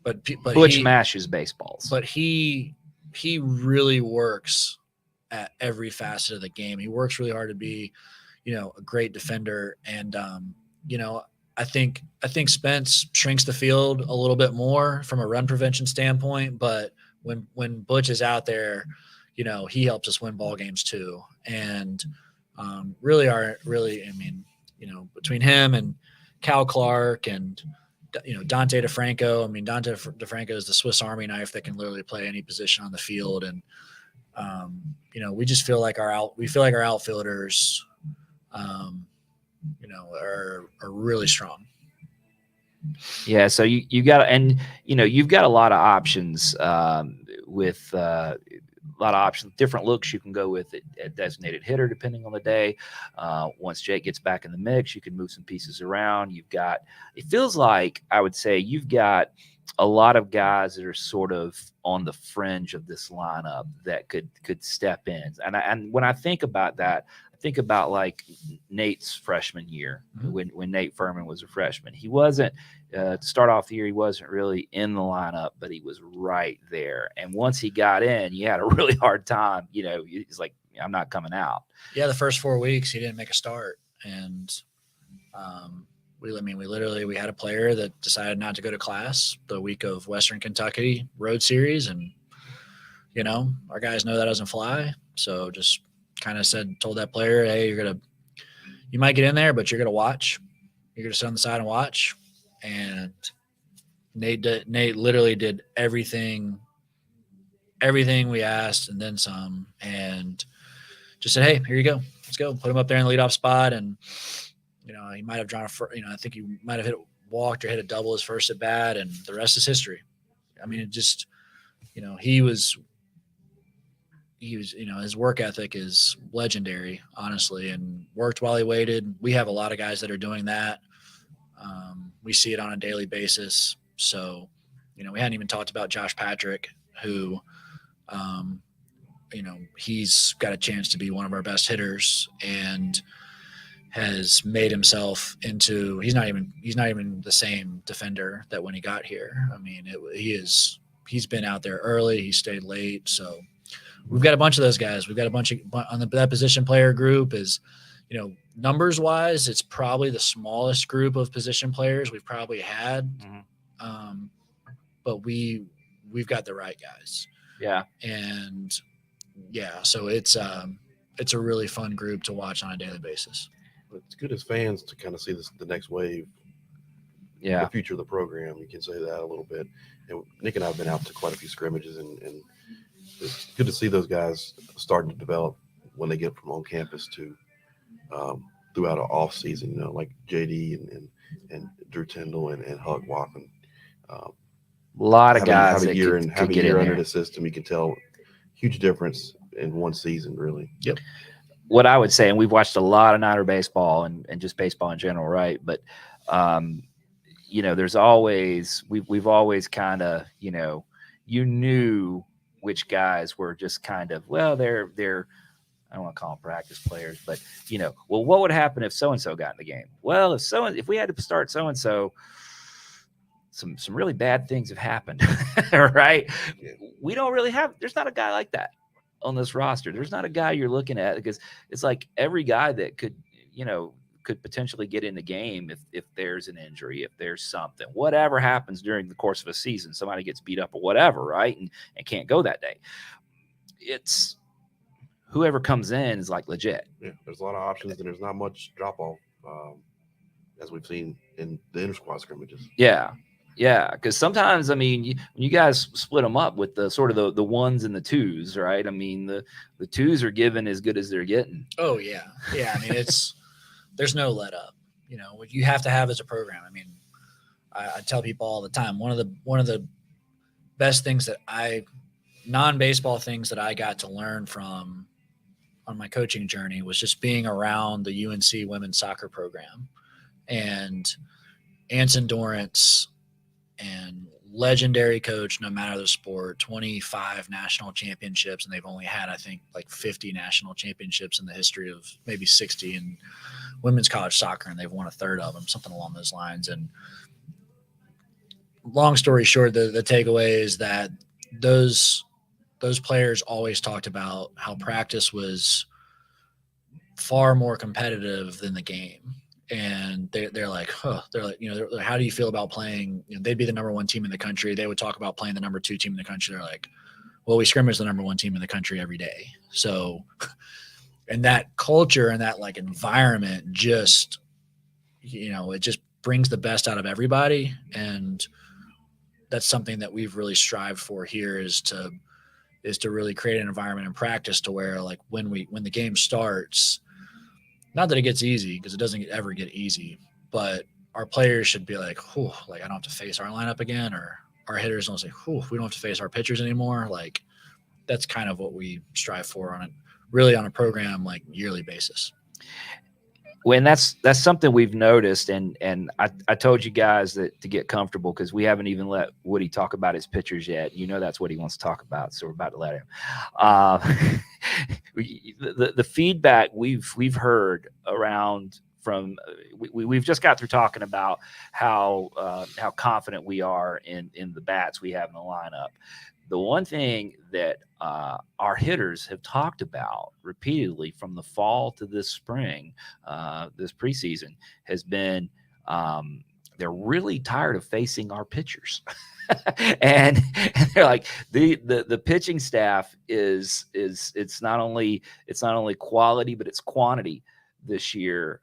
But Butch mashes baseballs. But he really works at every facet of the game. He works really hard to be, a great defender. And I think Spence shrinks the field a little bit more from a run prevention standpoint, but when Butch is out there, he helps us win ball games too. And between him and Cal Clark and Dante DeFranco. Dante DeFranco is the Swiss Army knife that can literally play any position on the field. And, we just feel like our outfielders, are really strong. Yeah. So you've got a lot of options with a lot of options, different looks you can go with at designated hitter depending on the day. Once Jake gets back in the mix, you can move some pieces around. It feels like, I would say, you've got a lot of guys that are sort of on the fringe of this lineup that could step in. And when I think about that, I think about like Nate's freshman year, when Nate Furman was a freshman. He wasn't to start off the year, he wasn't really in the lineup, but he was right there. And once he got in, he had a really hard time. He's like, I'm not coming out. Yeah, the first 4 weeks he didn't make a start, and we had a player that decided not to go to class the week of Western Kentucky road series, and our guys know that doesn't fly, so just kind of told that player, hey, you might get in there, but you're gonna watch. You're gonna sit on the side and watch. And Nate literally did everything we asked and then some, and just said, hey, here you go, let's go. Put him up there in the leadoff spot, and he might have drawn I think he might have walked or hit a double his first at bat, and the rest is history. It just, he was his work ethic is legendary, honestly, and worked while he waited. We have a lot of guys that are doing that. We see it on a daily basis. So, we hadn't even talked about Josh Patrick, who, he's got a chance to be one of our best hitters and has made himself into, he's not even the same defender that when he got here. He's been out there early. He stayed late. So we've got a bunch of those guys. We've got a bunch of on that position player group is, numbers wise, it's probably the smallest group of position players we've probably had. But we've got the right guys. Yeah. And yeah, so it's a really fun group to watch on a daily basis. It's good as fans to kind of see the next wave. Yeah. The future of the program. You can say that a little bit. And Nick and I have been out to quite a few scrimmages, and it's good to see those guys starting to develop when they get from on campus to throughout an off season, like JD and Drew Tyndall and Hug Waffen. A lot of guys have a year under the system. You can tell huge difference in one season, really. Yep. what I would say, and we've watched a lot of Niner baseball and just baseball in general, right? But there's always we've always kind of you knew which guys were just kind of they're I don't want to call them practice players, but what would happen if so and so got in the game? Well, if we had to start so and so, some really bad things have happened, right? We don't really have. There's not a guy like that on this roster. There's not a guy you're looking at, because it's like every guy that could potentially get in the game if there's an injury, if there's something, whatever happens during the course of a season, somebody gets beat up or whatever, right? And can't go that day. It's whoever comes in is like legit. Yeah, there's a lot of options and there's not much drop off as we've seen in the inter-squad scrimmages. Yeah. Yeah, because sometimes, I mean, you guys split them up with the sort of the ones and the twos, right? I mean, the twos are given as good as they're getting. Oh, yeah. Yeah, I mean, there's no let up. What you have to have as a program. I mean, I tell people all the time, one of the best things that non-baseball things that I got to learn from on my coaching journey was just being around the UNC women's soccer program. And Anson Dorrance, and legendary coach, no matter the sport, 25 national championships, and they've only had, I think, like 50 national championships in the history of maybe 60 in women's college soccer, and they've won a third of them, something along those lines. And long story short, the takeaway is that those players always talked about how practice was far more competitive than the game. And they're like, how do you feel about playing? They'd be the number one team in the country. They would talk about playing the number two team in the country. They're like, well, we scrimmage the number one team in the country every day. So, and that culture and that like environment just, it just brings the best out of everybody. And that's something that we've really strived for here is to really create an environment in practice to where like when the game starts, not that it gets easy, because it doesn't ever get easy, but our players should be like, whew, like I don't have to face our lineup again, or our hitters don't say, whew, we don't have to face our pitchers anymore. Like that's kind of what we strive for on a program like yearly basis. Well, and that's something we've noticed, and I told you guys that to get comfortable, because we haven't even let Woody talk about his pitchers yet. That's what he wants to talk about, so we're about to let him. The feedback we've heard around from we've just got through talking about how confident we are in the bats we have in the lineup. The one thing that our hitters have talked about repeatedly from the fall to this spring, this preseason, has been they're really tired of facing our pitchers. and they're like the pitching staff is it's not only quality, but it's quantity this year.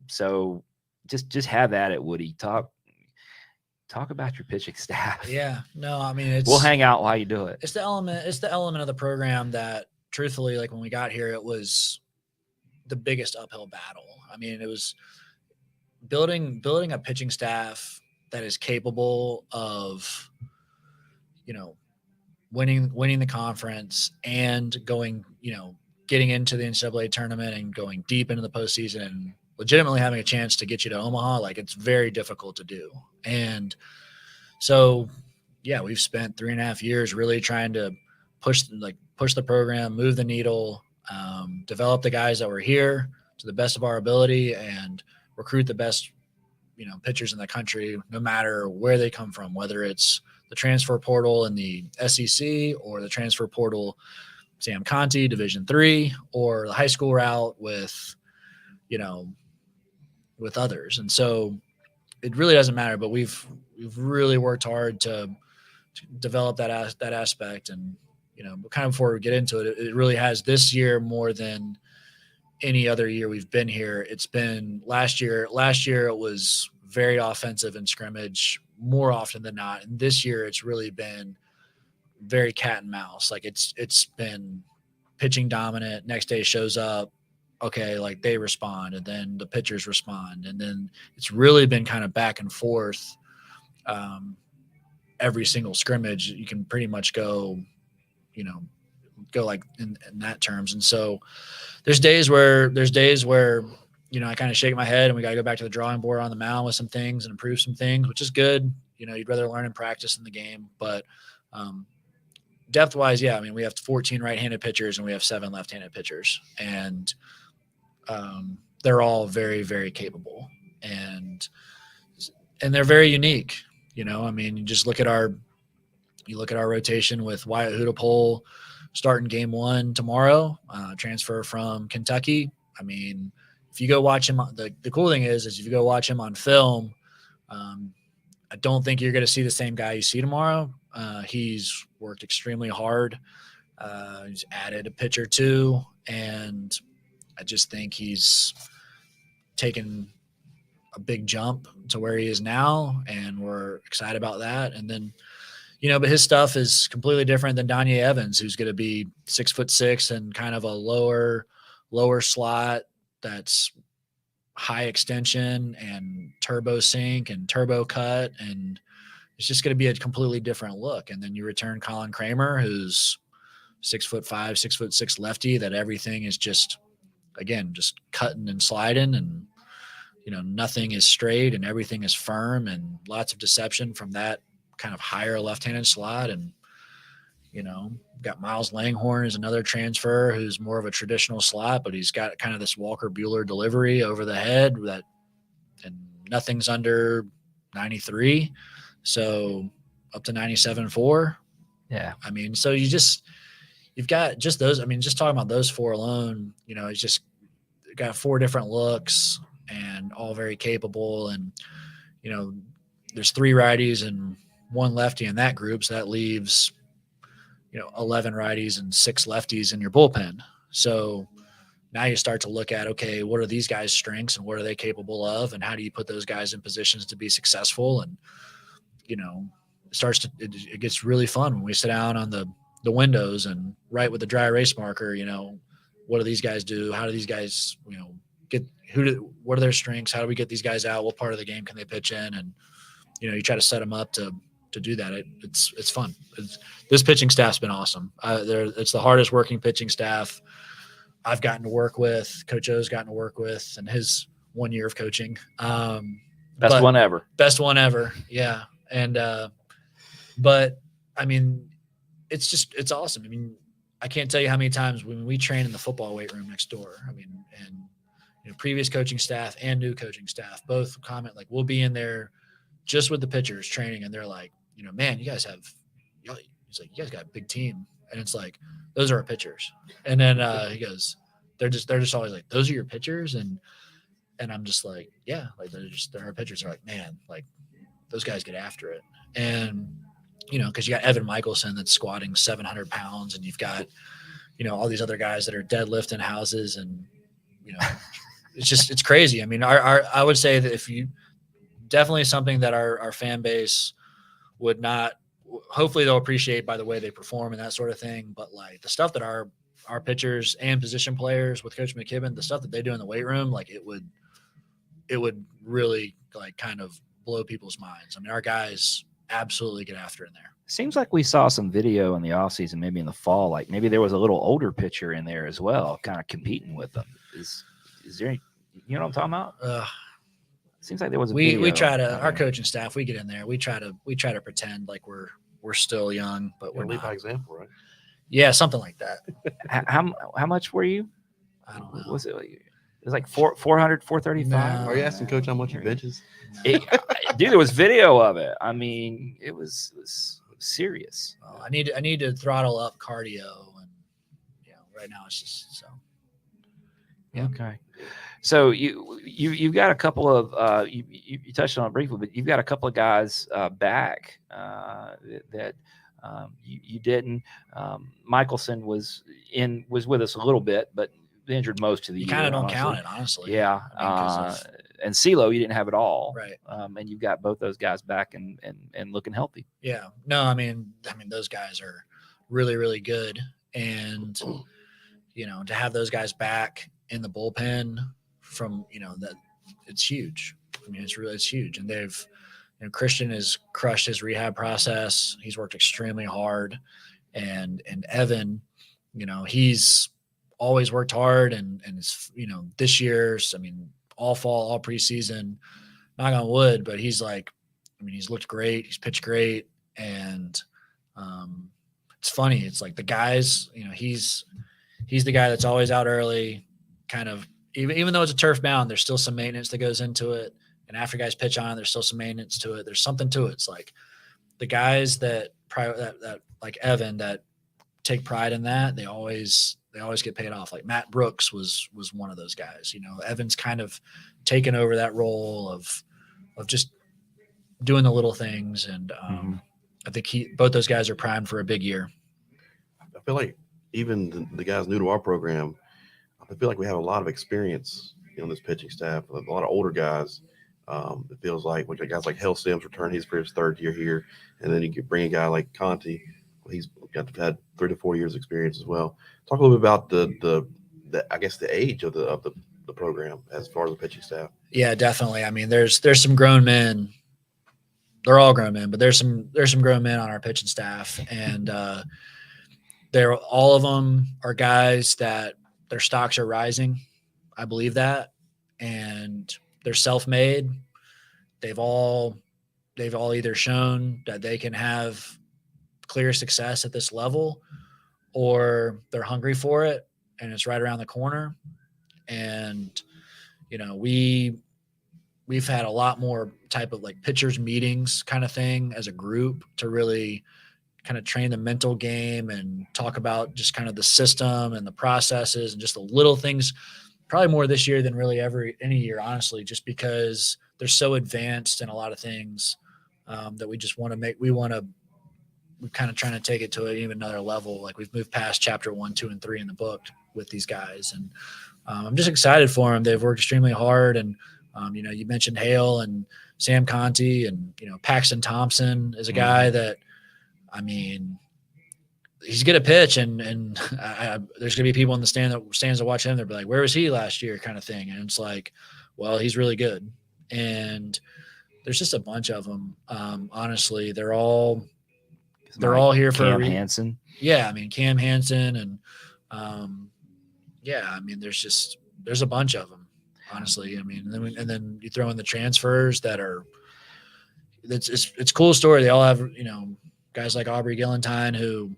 So just have at it, Woody. Talk about your pitching staff. Yeah, no, I mean, we'll hang out while you do it. It's the element of the program that, truthfully, like when we got here, it was the biggest uphill battle. I mean, it was building a pitching staff that is capable of, winning the conference and going, getting into the NCAA tournament and going deep into the postseason and legitimately having a chance to get you to Omaha. Like, it's very difficult to do. And so, yeah, we've spent 3.5 years really trying to push the program, move the needle, develop the guys that were here to the best of our ability, and recruit the best, pitchers in the country, no matter where they come from, whether it's the transfer portal in the SEC or the transfer portal, Sam Conti, Division III, or the high school route with others. And so it really doesn't matter, but we've really worked hard to develop that aspect. And, kind of before we get into it, it really has this year more than any other year we've been here. It's been last year it was very offensive in scrimmage more often than not. And this year it's really been very cat and mouse. Like it's been pitching dominant. Next day shows up. Okay. Like they respond, and then the pitchers respond. And then it's really been kind of back and forth. Every single scrimmage, you can pretty much go, go like in that terms. And so there's days where, you know, I kind of shake my head and we got to go back to the drawing board on the mound with some things and improve some things, which is good. You know, you'd rather learn and practice in the game, but depth wise, yeah, I mean, we have 14 right-handed pitchers and we have 7 left-handed pitchers, and they're all very, very capable, and they're very unique. You know, I mean, you look at our rotation with Wyatt Hudapole starting game 1 tomorrow, transfer from Kentucky. I mean, if you go watch him, the cool thing is if you go watch him on film, I don't think you're going to see the same guy you see tomorrow. He's worked extremely hard. He's added a pitch or 2, and I just think he's taken a big jump to where he is now, and we're excited about that. And then, you know, but his stuff is completely different than Donnie Evans, who's going to be 6'6" and kind of a lower slot that's high extension and turbo sink and turbo cut, and it's just going to be a completely different look. And then you return Colin Kramer, who's 6'5", 6'6" lefty, that everything is just cutting and sliding, and, you know, nothing is straight and everything is firm, and lots of deception from that kind of higher left-handed slot. And, you know, got Miles Langhorne is another transfer who's more of a traditional slot, but he's got kind of this Walker Buehler delivery over the head and nothing's under 93. So up to 97.4. Yeah. I mean, so you've got just those. I mean, just talking about those 4 alone, you know, it's just got 4 different looks and all very capable. And, you know, there's 3 righties and 1 lefty in that group. So that leaves, you know, 11 righties and 6 lefties in your bullpen. So now you start to look at, okay, what are these guys' strengths and what are they capable of? And how do you put those guys in positions to be successful? And, you know, it gets really fun when we sit down on the windows and write with the dry erase marker, you know, what do these guys do? How do these guys, you know, what are their strengths? How do we get these guys out? What part of the game can they pitch in? And, you know, you try to set them up to do that. It's fun. This pitching staff's been awesome. It's the hardest working pitching staff I've gotten to work with. Coach O's gotten to work with in his 1 year of coaching. Best one ever. Yeah. And, but I mean, it's awesome. I mean, I can't tell you how many times when we train in the football weight room next door, I mean, and, you know, previous coaching staff and new coaching staff both comment, like, we'll be in there just with the pitchers training, and they're like, you know, man, you guys got a big team. And it's like, those are our pitchers. And then he goes, they're just always like, those are your pitchers. And I'm just like, yeah, like they're our pitchers. They're like, man, like those guys get after it. And, you know, cause you got Evan Michelson that's squatting 700 pounds, and you've got, you know, all these other guys that are deadlifting houses, and, you know, it's crazy. I mean, I would say that definitely something that our fan base would not, hopefully they'll appreciate by the way they perform and that sort of thing. But like the stuff that our pitchers and position players with Coach McKibben, the stuff that they do in the weight room, like it would really like kind of blow people's minds. I mean, our guys absolutely get after in there. Seems like we saw some video in the offseason, maybe in the fall, like maybe there was a little older pitcher in there as well, kind of competing with them. Is there any, you know what I'm talking about? Seems like there was a video. We try to, our coaching staff, we get in there. We try to pretend like we're still young, but we're lead not. by example, right? Yeah, something like that. How much were you? I don't know. Was it like 400, 435? No. Are you asking Coach how much he benches? Dude, there was video of it. I mean, it was serious. I need to throttle up cardio, and right now it's just so. Yeah. Okay. So you've got a couple of you touched on it briefly, but you've got a couple of guys back that you didn't. Michelson was with us a little bit, but injured most of the year. You kind of don't count it, honestly. Yeah. And CeeLo, you didn't have it all. Right. And you've got both those guys back and looking healthy. Yeah. No, I mean those guys are really, really good, and to have those guys back in the bullpen from that, it's huge. I mean, it's huge, and they've Christian has crushed his rehab process. He's worked extremely hard, and Evan, he's always worked hard and it's, this year's, all fall, all preseason, knock on wood, but he's looked great. He's pitched great. And it's funny. It's like the guys, he's the guy that's always out early, kind of, even though it's a turf mound, there's still some maintenance that goes into it. And after guys pitch on, there's still some maintenance to it. There's something to it. It's like the guys that like Evan, that take pride in that, they always get paid off. Like Matt Brooks was one of those guys. Evan's kind of taken over that role of just doing the little things, and I think both those guys are primed for a big year. I feel like even the guys new to our program, I feel like we have a lot of experience on this pitching staff. A lot of older guys. It feels like when guys like Hale Sims return, he's for his third year here, and then you could bring a guy like Conti. He's had 3 to 4 years experience as well. Talk a little bit about the I guess the age of the program as far as the pitching staff. Yeah, definitely. There's some grown men. They're all grown men, but there's some grown men on our pitching staff, and all of them are guys that their stocks are rising. I believe that, and they're self-made. They've all either shown that they can have clear success at this level, or they're hungry for it and it's right around the corner. And we've had a lot more type of like pitchers meetings kind of thing as a group to really kind of train the mental game and talk about just kind of the system and the processes and just the little things, probably more this year than really any year, honestly, just because they're so advanced in a lot of things that we just want to we're kind of trying to take it to an even another level. Like we've moved past chapter 1, 2, and 3 in the book with these guys. And I'm just excited for them. They've worked extremely hard. And, you mentioned Hale and Sam Conti, and, Paxton Thompson is a guy that, he's good at pitch, and there's going to be people in the stands that watch him. They'll be like, where was he last year, kind of thing. And it's like, well, he's really good. And there's just a bunch of them. Honestly, they're all here for Cam Hansen. Yeah. Cam Hansen, and there's a bunch of them, honestly. And then you throw in the transfers it's a cool story. They all have, guys like Aubrey Gillentine, who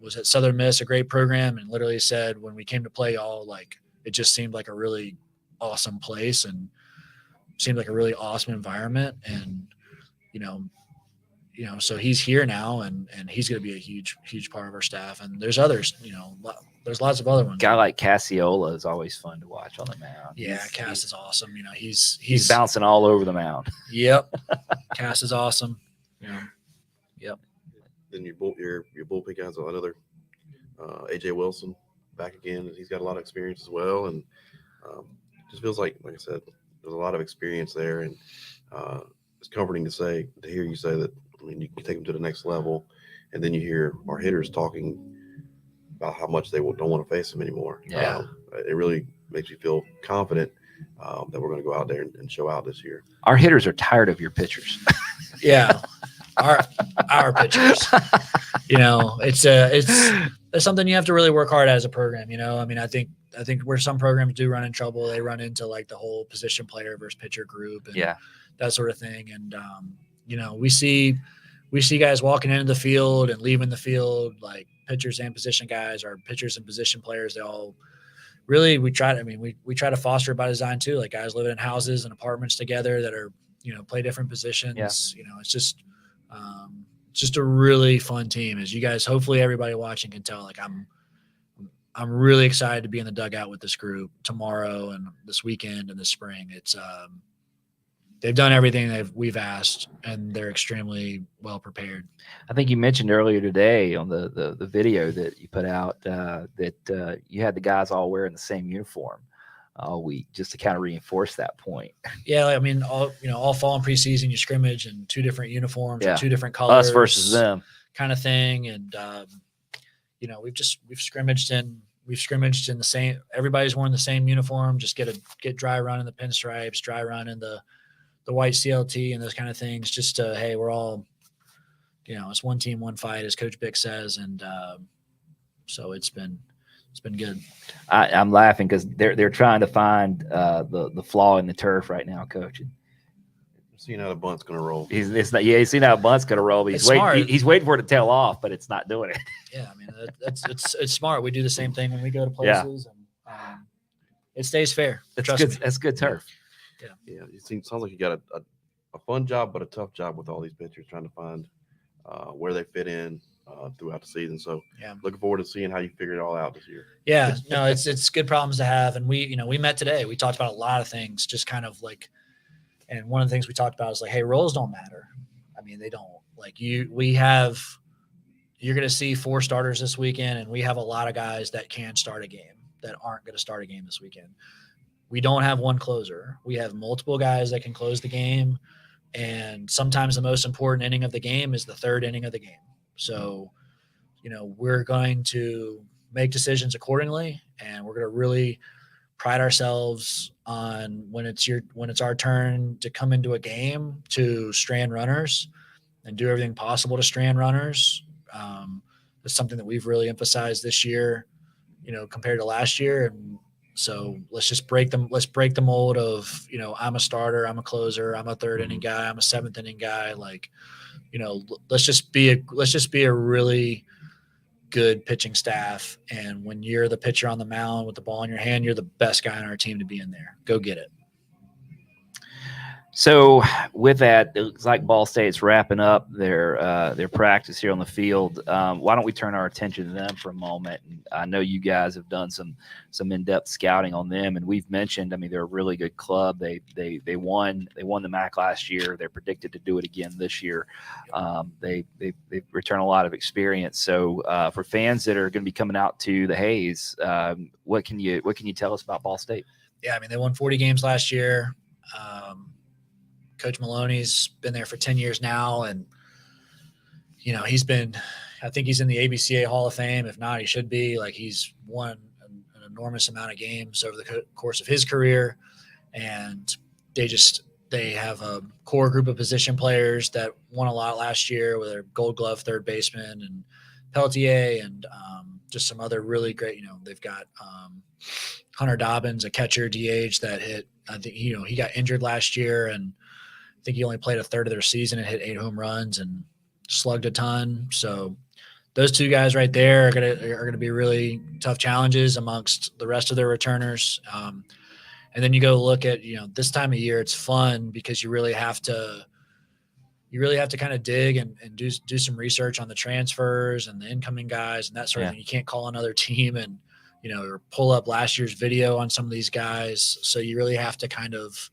was at Southern Miss, a great program, and literally said when we came to play y'all, like it just seemed like a really awesome place and seemed like a really awesome environment. And, so he's here now, and he's going to be a huge, huge part of our staff. And there's others, there's lots of other ones. A guy like Cassiola is always fun to watch on the mound. Yeah, Cass is awesome. He's bouncing all over the mound. Yep. Cass is awesome. Yep. Then your bullpen guys, another AJ Wilson back again. He's got a lot of experience as well, and just feels like I said, there's a lot of experience there, and it's comforting to hear you say that. You can take them to the next level, and then you hear our hitters talking about how much they don't want to face them anymore. Yeah, it really makes you feel confident that we're going to go out there and show out this year. Our hitters are tired of your pitchers. Yeah, our pitchers. It's something you have to really work hard at as a program. I think where some programs do run in trouble, they run into like the whole position player versus pitcher group, and that sort of thing. And we see guys walking into the field and leaving the field, like pitchers and position guys, or pitchers and position players. They all really, we try to foster it by design too. Like guys living in houses and apartments together that are, play different positions. Yeah. It's just a really fun team. As you guys, hopefully everybody watching can tell, like I'm really excited to be in the dugout with this group tomorrow and this weekend and this spring. It's, they've done everything we've asked, and they're extremely well prepared. I think you mentioned earlier today on the video that you put out that you had the guys all wearing the same uniform all week, just to kind of reinforce that point. Yeah, all fall and preseason, you scrimmage in 2 different uniforms, or 2 different colors, us versus them, kind of thing. And we've scrimmaged in the same. Everybody's worn the same uniform. Just get dry run in the pinstripes, dry run in the white CLT, and those kind of things, just to, hey, we're all, it's one team, one fight, as Coach Bick says. And so it's been it's been good. I'm laughing because they're trying to find the flaw in the turf right now, coaching. Seeing how the bunt's going to roll. He's seen how a bunt's going to roll. But he's waiting for it to tail off, but it's not doing it. Yeah, I mean it's smart. We do the same thing when we go to places, and it stays fair. That's good turf. Yeah. It sounds like you got a fun job, but a tough job with all these pitchers trying to find where they fit in throughout the season. So looking forward to seeing how you figure it all out this year. Yeah, no, it's good problems to have. And we met today. We talked about a lot of things, just kind of like, and one of the things we talked about is like, hey, roles don't matter. I mean, they don't. Like you're going to see 4 starters this weekend, and we have a lot of guys that can start a game that aren't going to start a game this weekend. We don't have one closer. We have multiple guys that can close the game. And sometimes the most important inning of the game is the 3rd inning of the game. So, we're going to make decisions accordingly, and we're going to really pride ourselves on when it's our turn to come into a game to strand runners and do everything possible to strand runners. It's something that we've really emphasized this year, compared to last year. And so let's just break them. Let's break the mold of, I'm a starter, I'm a closer, I'm a 3rd inning guy, I'm a 7th inning guy. Like, let's just be a really good pitching staff. And when you're the pitcher on the mound with the ball in your hand, you're the best guy on our team to be in there. Go get it. So with that, it looks like Ball State's wrapping up their practice here on the field. Why don't we turn our attention to them for a moment? And I know you guys have done some in-depth scouting on them, and we've mentioned, I mean, they're a really good club. They won the MAC last year. They're predicted to do it again this year. They return a lot of experience. So for fans that are going to be coming out to the Hayes, what can you tell us about Ball State? Yeah, I mean, they won 40 games last year. Coach Maloney's been there for 10 years now. And, I think he's in the ABCA Hall of Fame. If not, he should be. Like, he's won an enormous amount of games over the course of his career. And they have a core group of position players that won a lot last year with their Gold Glove 3rd baseman and Pelletier and just some other really great, they've got Hunter Dobbins, a catcher DH that hit, I think, he got injured last year, and I think he only played a 3rd of their season and hit 8 home runs and slugged a ton. So those 2 guys right there are gonna be really tough challenges amongst the rest of their returners. And then you go look at, this time of year, it's fun because you really have to kind of dig and do some research on the transfers and the incoming guys and that sort of thing. You can't call another team and, or pull up last year's video on some of these guys. So you really have to kind of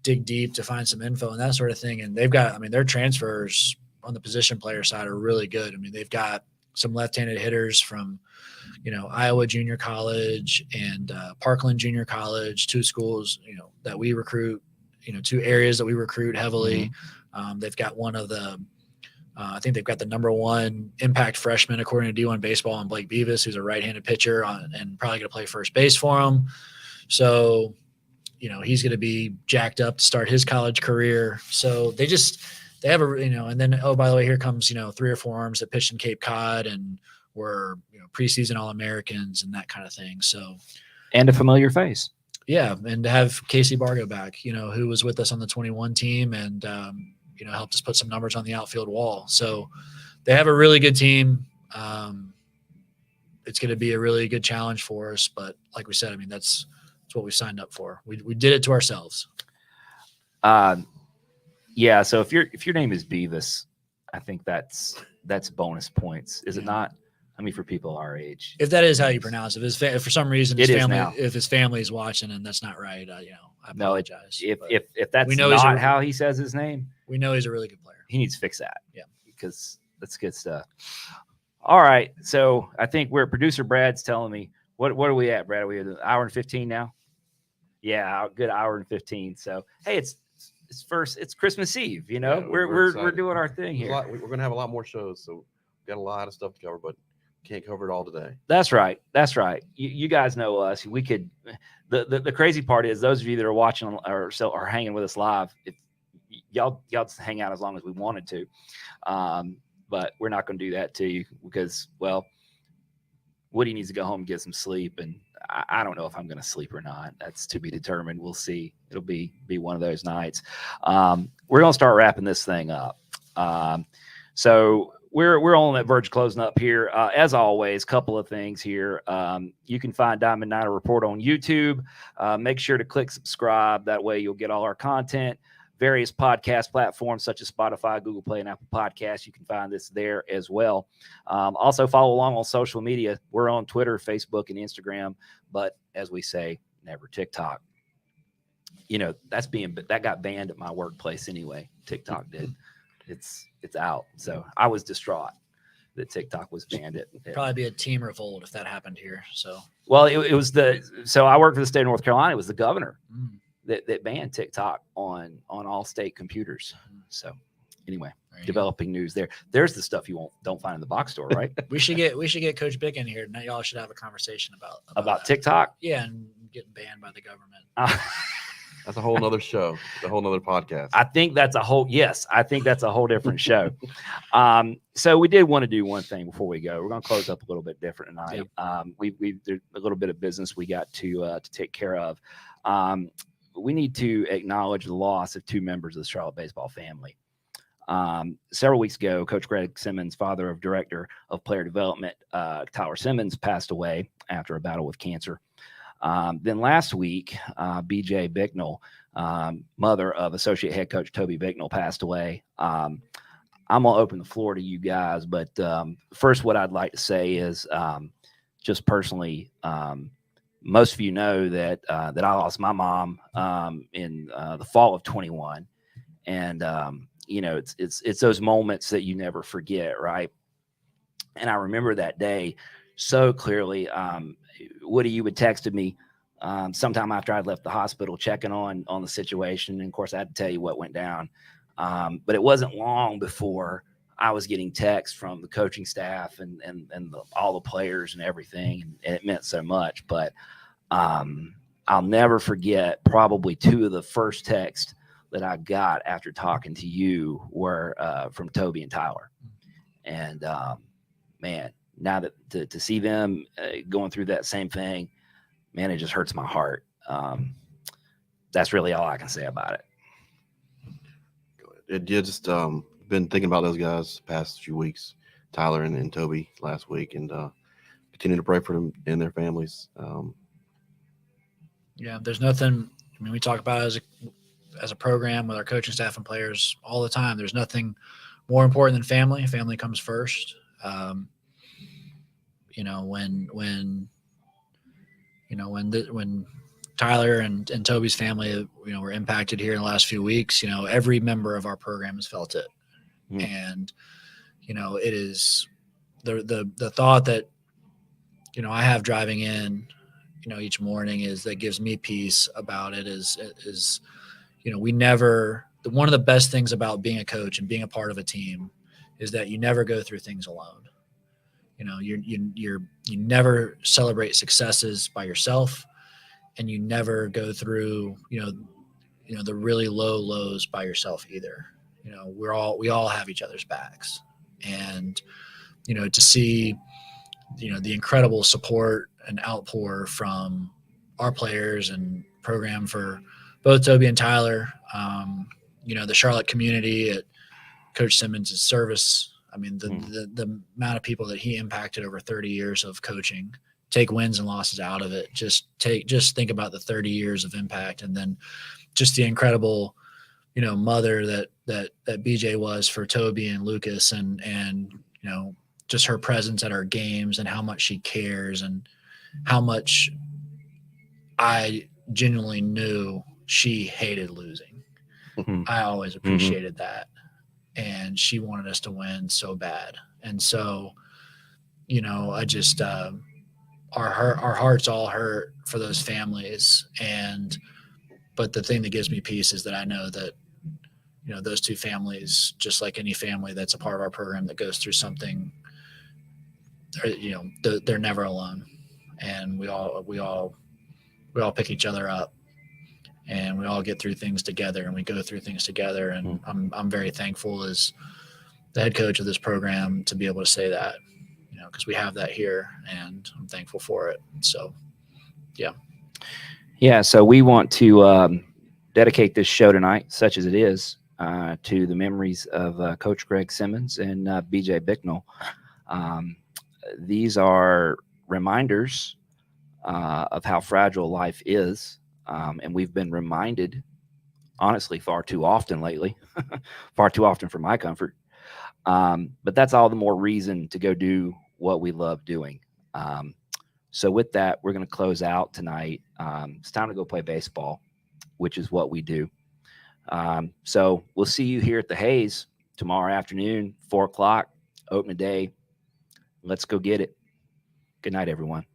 dig deep to find some info and that sort of thing. And they've got, their transfers on the position player side are really good. I mean, they've got some left-handed hitters from, Iowa Junior College and Parkland Junior College, 2 schools, that we recruit, 2 areas that we recruit heavily. Mm-hmm. They've got one of the, I think they've got the number 1 impact freshman, according to D1 Baseball, on Blake Beavis, who's a right-handed pitcher and probably going to play first base for him. So, he's going to be jacked up to start his college career. So they have and then, oh, by the way, here comes, 3 or 4 arms that pitched in Cape Cod and were, preseason All-Americans and that kind of thing. So, and a familiar face. Yeah. And to have Casey Bargo back, who was with us on the 21 team and, helped us put some numbers on the outfield wall. So they have a really good team. It's going to be a really good challenge for us. But like we said, that's what we signed up for. We did it to ourselves. Yeah. So if your name is Beavis, I think that's bonus points. Is it not? For people our age. If that is how you pronounce it, if for some reason if his family is watching and that's not right, I apologize. If that's not how he says his name, we know he's a really good player. He needs to fix that. Yeah. Because that's good stuff. All right. So I think producer Brad's telling me, what are we at, Brad? Are we at an hour and 15 now? Yeah, good hour and 15. So, hey, it's Christmas Eve, we're doing our thing here. We're going to have a lot more shows. So we've got a lot of stuff to cover, but can't cover it all today. That's right. You guys know us. We could. The crazy part is those of you that are watching or hanging with us live. If y'all just hang out as long as we wanted to, but we're not going to do that to you because, well, Woody needs to go home and get some sleep, and I don't know if I'm going to sleep or not. That's to be determined. We'll see. It'll be one of those nights. We're going to start wrapping this thing up. So we're on that verge of closing up here. As always, couple of things here. You can find Diamond Niner Report on YouTube. Make sure to click subscribe. That way you'll get all our content. Various podcast platforms such as Spotify, Google Play, and Apple Podcasts. You can find this there as well. Also follow along on social media. We're on Twitter, Facebook, and Instagram. But as we say, never TikTok. That got banned at my workplace anyway. TikTok did. It's out. So I was distraught that TikTok was banned. Probably be a team revolt if that happened here. So well, it was so I worked for the state of North Carolina. It was the governor that banned TikTok on all state computers. So anyway, developing news there. There's the stuff you don't find in the box store, right? we should get Coach Bick in here. Now y'all should have a conversation about TikTok. Yeah, and getting banned by the government. That's a whole nother show. It's a whole nother podcast. I think that's a whole different show. So we did want to do one thing before we go. We're going to close up a little bit different tonight. Yep. There's a little bit of business we got to take care of. We need to acknowledge the loss of two members of the Charlotte baseball family. Several weeks ago, Coach Greg Simmons, father of director of player development, Tyler Simmons, passed away after a battle with cancer. Then last week, BJ Bicknell, mother of associate head coach Toby Bicknell, passed away. I'm going to open the floor to you guys, but first, what I'd like to say is just personally, most of you know that I lost my mom in the fall of 21, and it's those moments that you never forget, right? And I remember that day so clearly. Woody, you would texted me sometime after I'd left the hospital checking on the situation. And of course I had to tell you what went down. But it wasn't long before I was getting texts from the coaching staff and all the players and everything. And it meant so much, but I'll never forget probably two of the first texts that I got after talking to you were from Toby and Tyler. And man, now that to see them going through that same thing, man, it just hurts my heart. That's really all I can say about it. It just been thinking about those guys the past few weeks, Tyler and Toby last week, and continue to pray for them and their families. Yeah, there's nothing. I mean, we talk about it as a program with our coaching staff and players all the time. There's nothing more important than family. Family comes first. When Tyler and Toby's family, were impacted here in the last few weeks, every member of our program has felt it. And, it is the thought that, I have driving in, each morning that gives me peace about it is we never, one of the best things about being a coach and being a part of a team is that you never go through things alone. You never celebrate successes by yourself, and you never go through, the really low lows by yourself either. We all have each other's backs, and, to see, the incredible support and outpour from our players and program for both Toby and Tyler, the Charlotte community at Coach Simmons' service. I mean, the amount of people that he impacted over 30 years of coaching, take wins and losses out of it. Just think about the 30 years of impact, and then just the incredible, mother that BJ was for Toby and Lucas, and just her presence at our games and how much she cares and how much I genuinely knew she hated losing. I always appreciated that. And she wanted us to win so bad. And so, I just, our hearts all hurt for those families. But the thing that gives me peace is that I know that, those two families, just like any family that's a part of our program that goes through something, they're never alone. And we all pick each other up. And we all get through things together, and we go through things together. And I'm very thankful as the head coach of this program to be able to say that, because we have that here, and I'm thankful for it. So, yeah. Yeah. So we want to dedicate this show tonight, such as it is, to the memories of Coach Greg Simmons and BJ Bicknell. These are reminders of how fragile life is. And we've been reminded, honestly, far too often lately, far too often for my comfort. But that's all the more reason to go do what we love doing. So with that, we're going to close out tonight. It's time to go play baseball, which is what we do. So we'll see you here at the Hayes tomorrow afternoon, 4:00, open a day. Let's go get it. Good night, everyone.